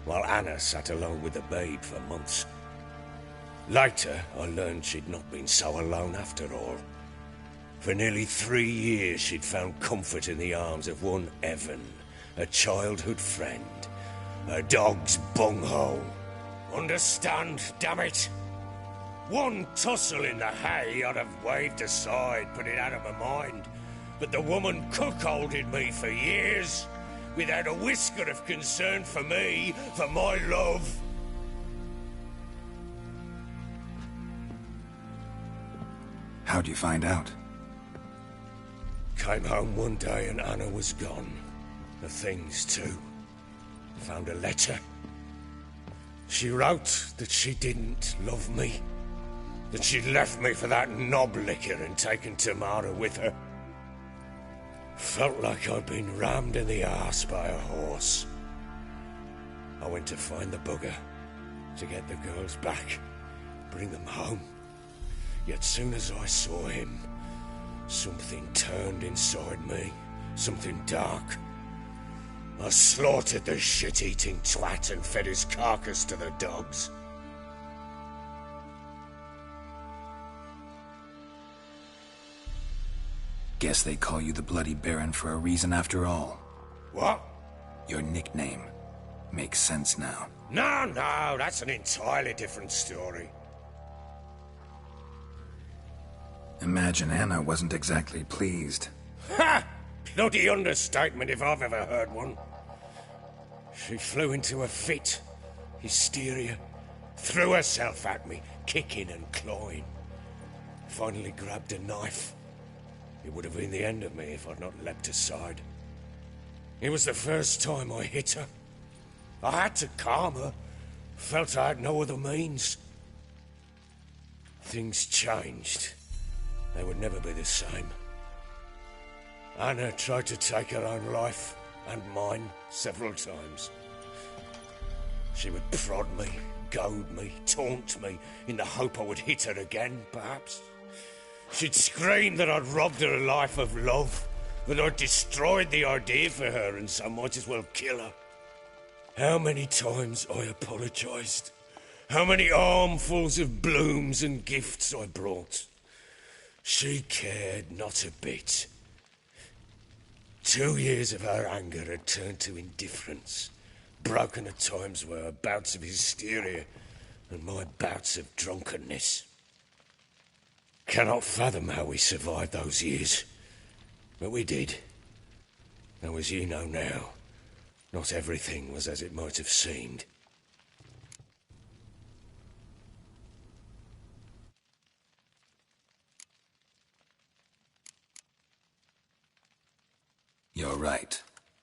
while Anna sat alone with the babe for months. Later, I learned she'd not been so alone after all. For nearly 3 years, she'd found comfort in the arms of one Evan, a childhood friend, a dog's bunghole. Understand, damn it? One tussle in the hay I'd have waved aside, put it out of my mind. But the woman cuckolded me for years, without a whisker of concern for me, for my love. How'd you find out? Came home one day and Anna was gone. The things too. Found a letter. She wrote that she didn't love me. That she'd left me for that knob licker and taken Tamara with her. Felt like I'd been rammed in the arse by a horse. I went to find the bugger, to get the girls back, bring them home. Yet soon as I saw him, something turned inside me, something dark. I slaughtered the shit-eating twat and fed his carcass to the dogs. Guess they call you the Bloody Baron for a reason after all. What? Your nickname. Makes sense now. No, that's an entirely different story. Imagine Anna wasn't exactly pleased. Ha! Bloody understatement if I've ever heard one. She flew into a fit. Hysteria. Threw herself at me, kicking and clawing. Finally grabbed a knife. It would have been the end of me if I'd not leapt aside. It was the first time I hit her. I had to calm her. Felt I had no other means. Things changed. They would never be the same. Anna tried to take her own life, and mine, several times. She would prod me, goad me, taunt me, in the hope I would hit her again, perhaps. She'd scream that I'd robbed her life of love, that I'd destroyed the idea for her and so might as well kill her. How many times I apologized. How many armfuls of blooms and gifts I brought. She cared not a bit. 2 years of her anger had turned to indifference, broken at times by her bouts of hysteria and my bouts of drunkenness. Cannot fathom how we survived those years, but we did. Though as you know now, not everything was as it might have seemed. You're right.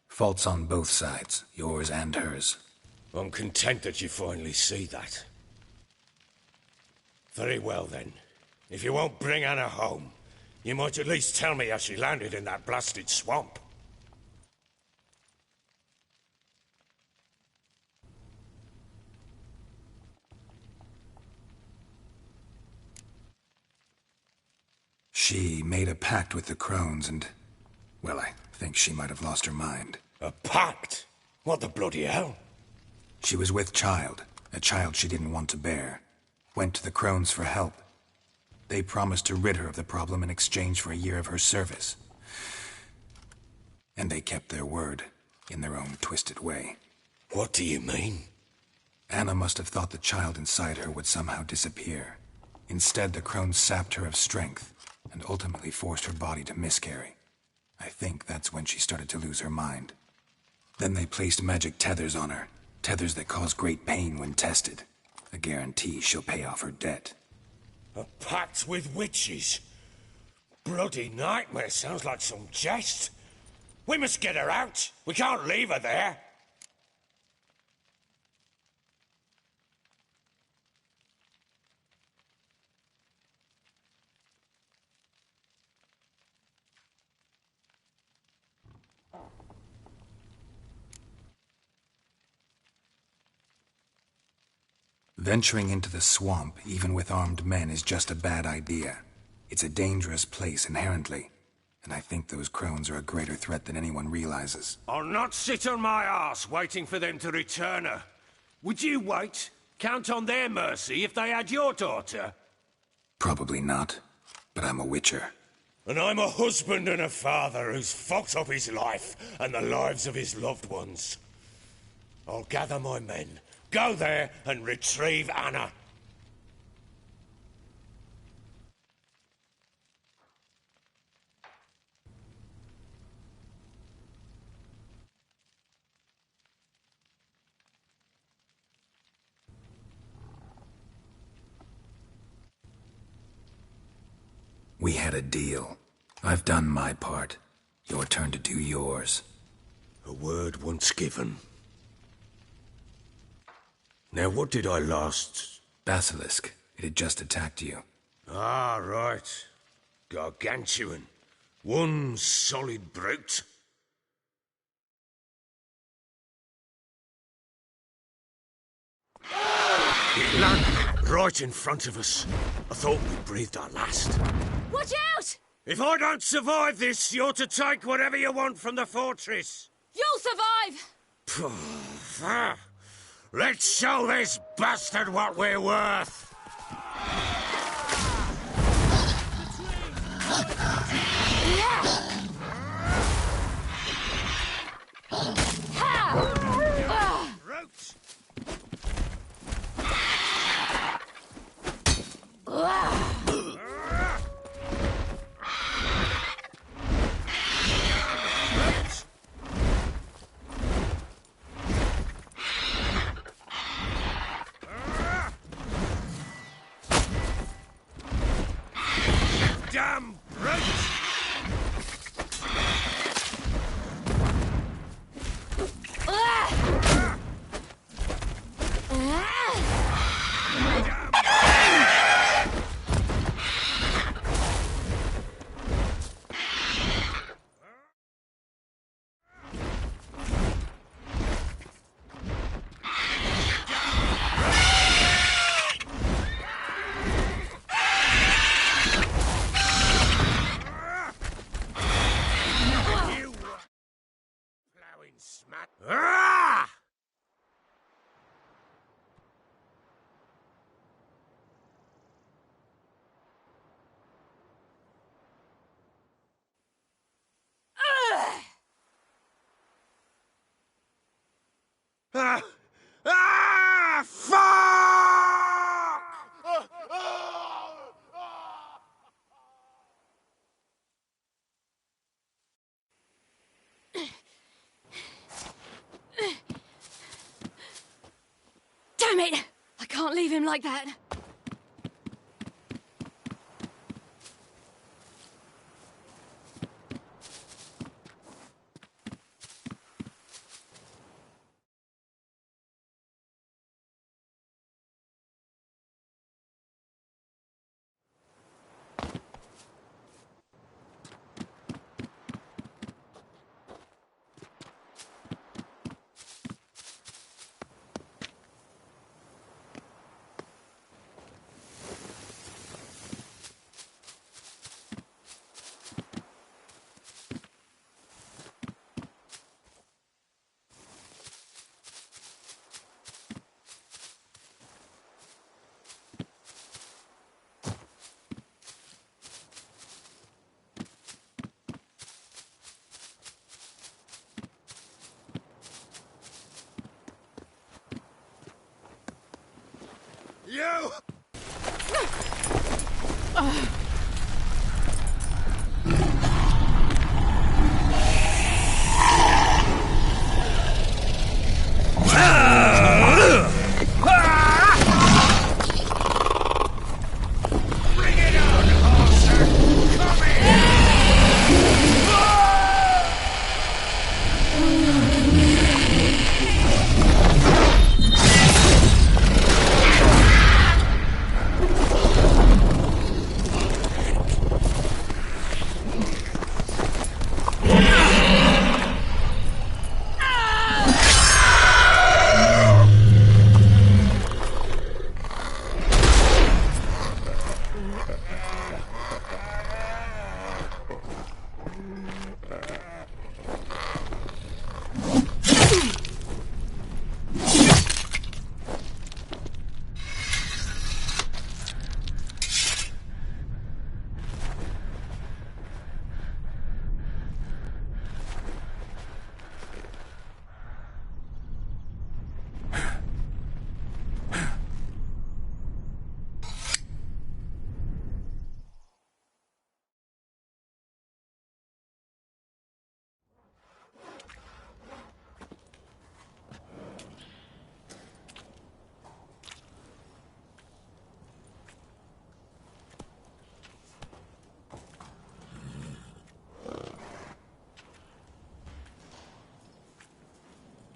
Faults on both sides, yours and hers. I'm content that you finally see that. Very well then. If you won't bring Anna home, you might at least tell me how she landed in that blasted swamp. She made a pact with the crones and, well, I think she might have lost her mind. A pact? What the bloody hell? She was with child, a child she didn't want to bear. Went to the crones for help. They promised to rid her of the problem in exchange for a year of her service. And they kept their word, in their own twisted way. What do you mean? Anna must have thought the child inside her would somehow disappear. Instead, the crones sapped her of strength, and ultimately forced her body to miscarry. I think that's when she started to lose her mind. Then they placed magic tethers on her, tethers that cause great pain when tested. A guarantee she'll pay off her debt. A pact with witches? Bloody nightmare, sounds like some jest. We must get her out. We can't leave her there. Venturing into the swamp, even with armed men, is just a bad idea. It's a dangerous place inherently, and I think those crones are a greater threat than anyone realizes. I'll not sit on my arse waiting for them to return her. Would you wait? Count on their mercy if they had your daughter? Probably not, but I'm a witcher. And I'm a husband and a father who's fucked up his life and the lives of his loved ones. I'll gather my men, go there and retrieve Anna. We had a deal. I've done my part. Your turn to do yours. A word once given. Now, what did I last... Basilisk. It had just attacked you. Ah, right. Gargantuan. One solid brute. It landed right in front of us. I thought we breathed our last. Watch out! If I don't survive this, you're to take whatever you want from the fortress. You'll survive! Let's show this bastard what we're worth. Damn brute! Ah! Ah! Ah! Fuck! Damn it! I can't leave him like that. You!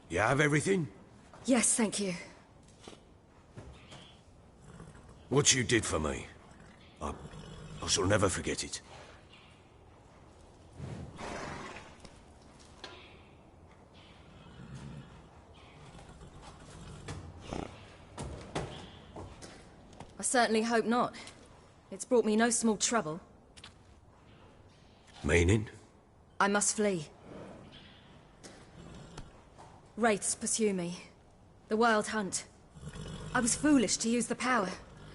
You have everything? Yes, thank you. What you did for me, I shall never forget it. I certainly hope not. It's brought me no small trouble. Meaning? I must flee. Wraiths pursue me. The Wild Hunt. I was foolish to use the power.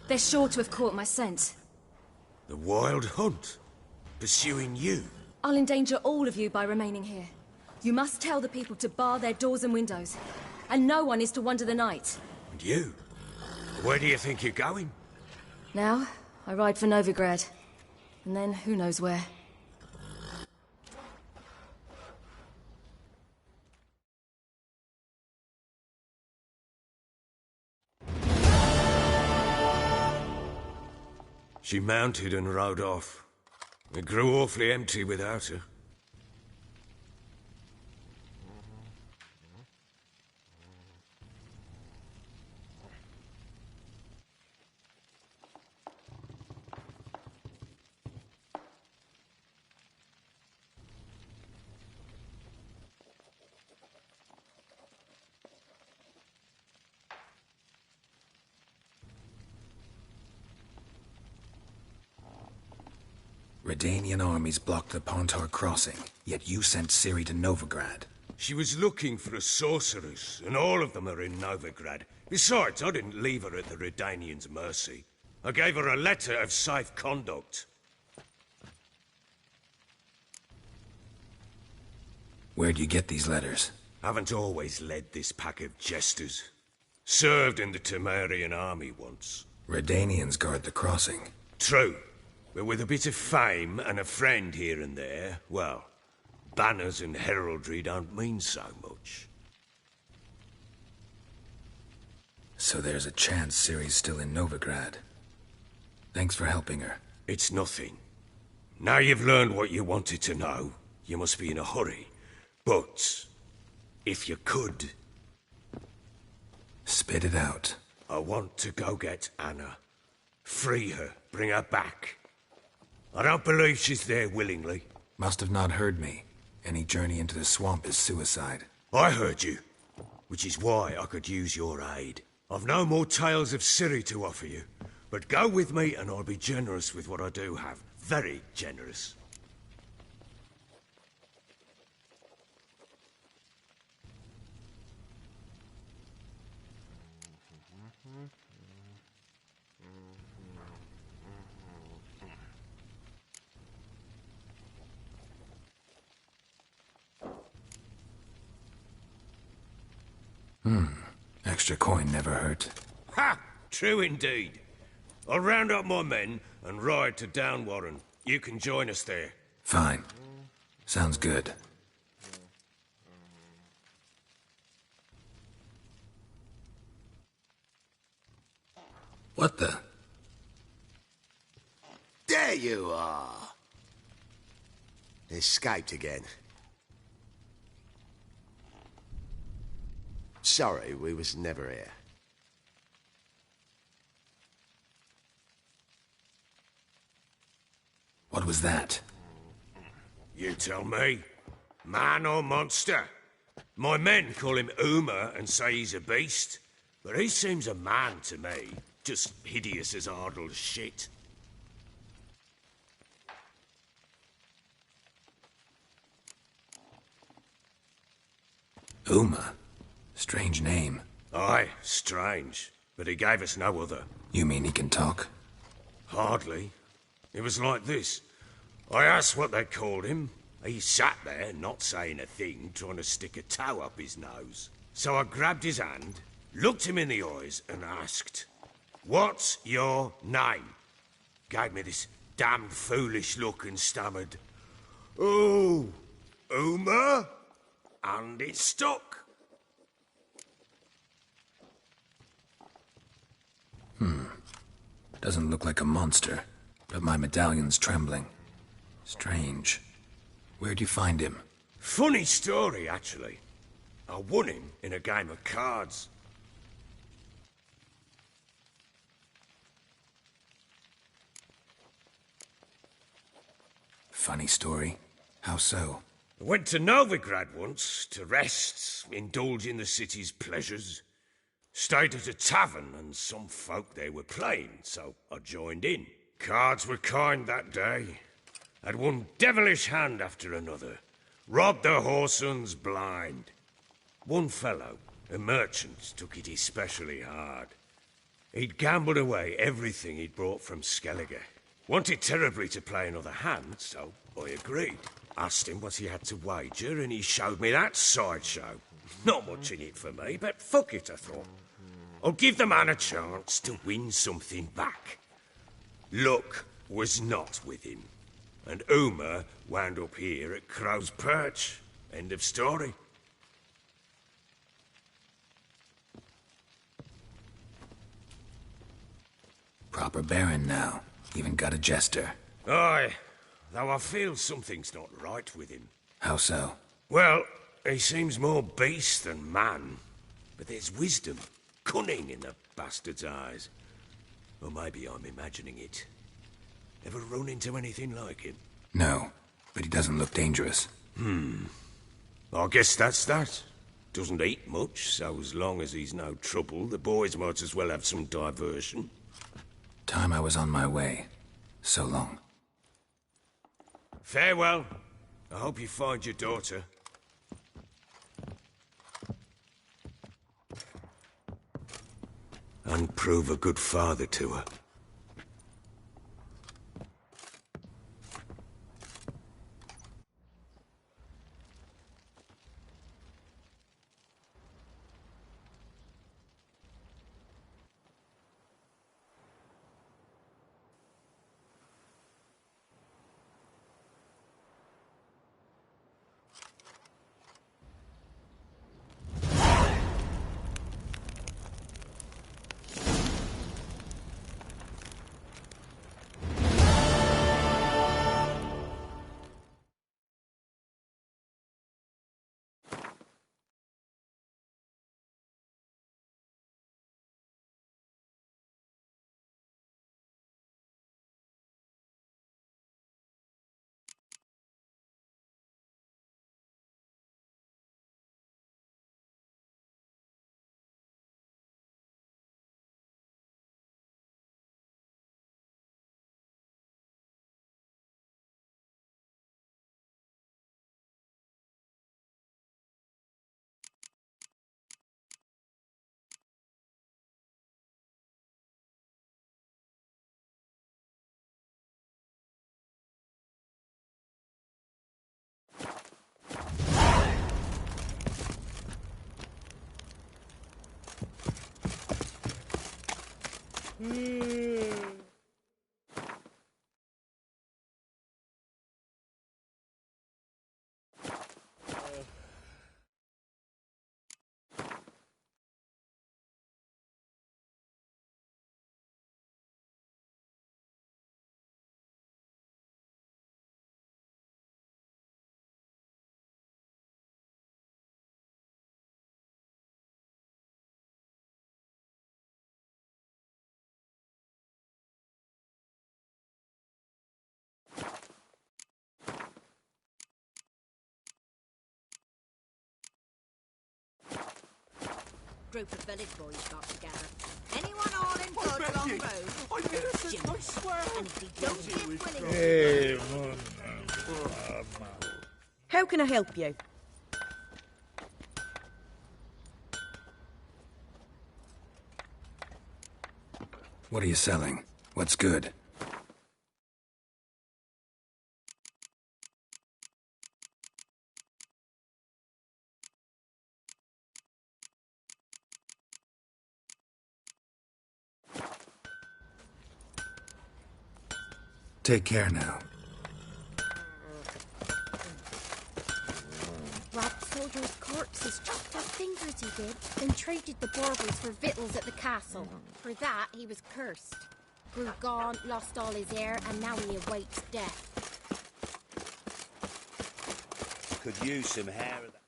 They're sure to have caught my scent. The Wild Hunt? Pursuing you? I'll endanger all of you by remaining here. You must tell the people to bar their doors and windows. And no one is to wander the night. And you? Where do you think you're going? Now, I ride for Novigrad. And then, who knows where. She mounted and rode off. It grew awfully empty without her. Redanian armies blocked the Pontar crossing, yet you sent Ciri to Novigrad. She was looking for a sorceress, and all of them are in Novigrad. Besides, I didn't leave her at the Redanians' mercy. I gave her a letter of safe conduct. Where'd you get these letters? Haven't always led this pack of jesters. Served in the Temerian army once. Redanians guard the crossing. True. But with a bit of fame and a friend here and there, well, banners and heraldry don't mean so much. So there's a chance Ciri's still in Novigrad. Thanks for helping her. It's nothing. Now you've learned what you wanted to know, you must be in a hurry. But, if you could... Spit it out. I want to go get Anna. Free her, bring her back. I don't believe she's there willingly. Must have not heard me. Any journey into the swamp is suicide. I heard you, which is why I could use your aid. I've no more tales of Ciri to offer you, but go with me and I'll be generous with what I do have. Very generous. Extra coin never hurt. Ha! true indeed. I'll round up my men and ride to Downwarren. You can join us there. Fine. Sounds good. What the? There you are. Escaped again. Sorry, we was never here. What was that? You tell me. Man or monster? My men call him Uma and say he's a beast. But he seems a man to me. Just hideous as Ardle's shit. Uma? Strange name. Aye, strange. But he gave us no other. You mean he can talk? Hardly. It was like this. I asked what they called him. He sat there, not saying a thing, trying to stick a toe up his nose. So I grabbed his hand, looked him in the eyes, and asked, "What's your name?" Gave me this damned foolish look and stammered, "Oh, Uma?" And it stuck. Doesn't look like a monster, but my medallion's trembling. Strange. Where'd you find him? Funny story, actually. I won him in a game of cards. Funny story? How so? I went to Novigrad once, to rest, indulge in the city's pleasures. Stayed at a tavern, and some folk there were playing, so I joined in. Cards were kind that day. Had one devilish hand after another. Robbed the whoresons blind. One fellow, a merchant, took it especially hard. He'd gambled away everything he'd brought from Skellige. Wanted terribly to play another hand, so I agreed. Asked him what he had to wager, and he showed me that sideshow. Not much in it for me, but fuck it, I thought. I'll give the man a chance to win something back. Luck was not with him, and Uma wound up here at Crow's Perch. End of story. Proper baron now. Even got a jester. Aye, though I feel something's not right with him. How so? Well, he seems more beast than man. But there's wisdom, cunning in the bastard's eyes. Or maybe I'm imagining it. Ever run into anything like him? No, but he doesn't look dangerous. I guess that's that. Doesn't eat much, so as long as he's no trouble, the boys might as well have some diversion. Time I was on my way. So long. Farewell. I hope you find your daughter. And prove a good father to her. Group of village boys got together. Anyone all in good long road? I'm innocent, I swear. And if he don't give willingly... How can I help you? What are you selling? What's good? Take care now. Robbed soldiers' corpses, chopped off fingers he did, then traded the baubles for victuals at the castle. For that, he was cursed. Grew gaunt, lost all his hair, and now he awaits death. Could use some hair of that.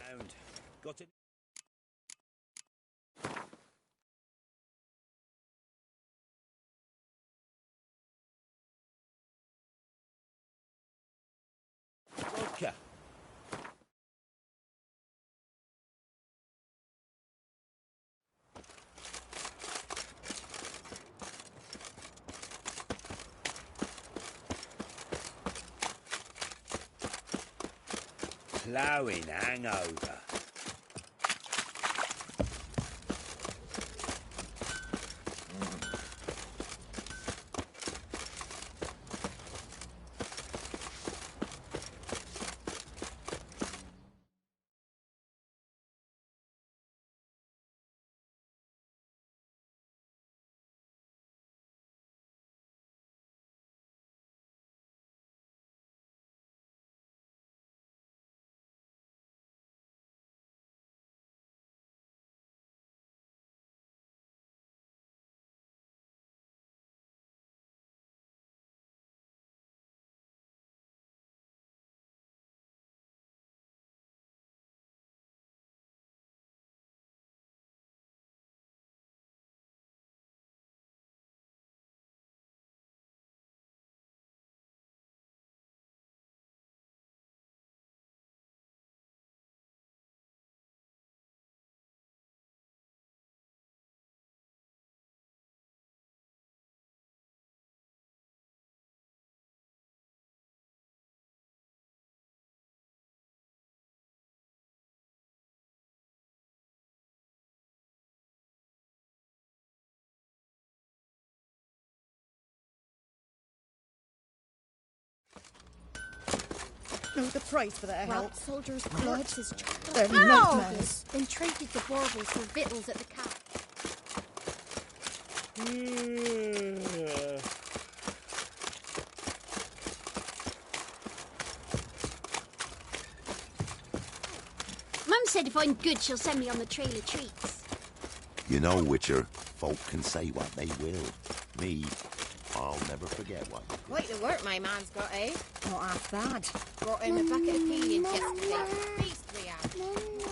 Hound. Got it. Vodka. Ploughing hangover. No, the price for that help. Robbed soldiers' corpses, chopped off They're fingers nightmares. then traded the baubles for victuals at the castle. Mum said if I'm good, she'll send me on the trail of treats. You know, Witcher, folk can say what they will. Me, I'll never forget one. Quite the work my man's got, eh? Not half bad. Brought in a bucket of peelings yesterday. Beast we have.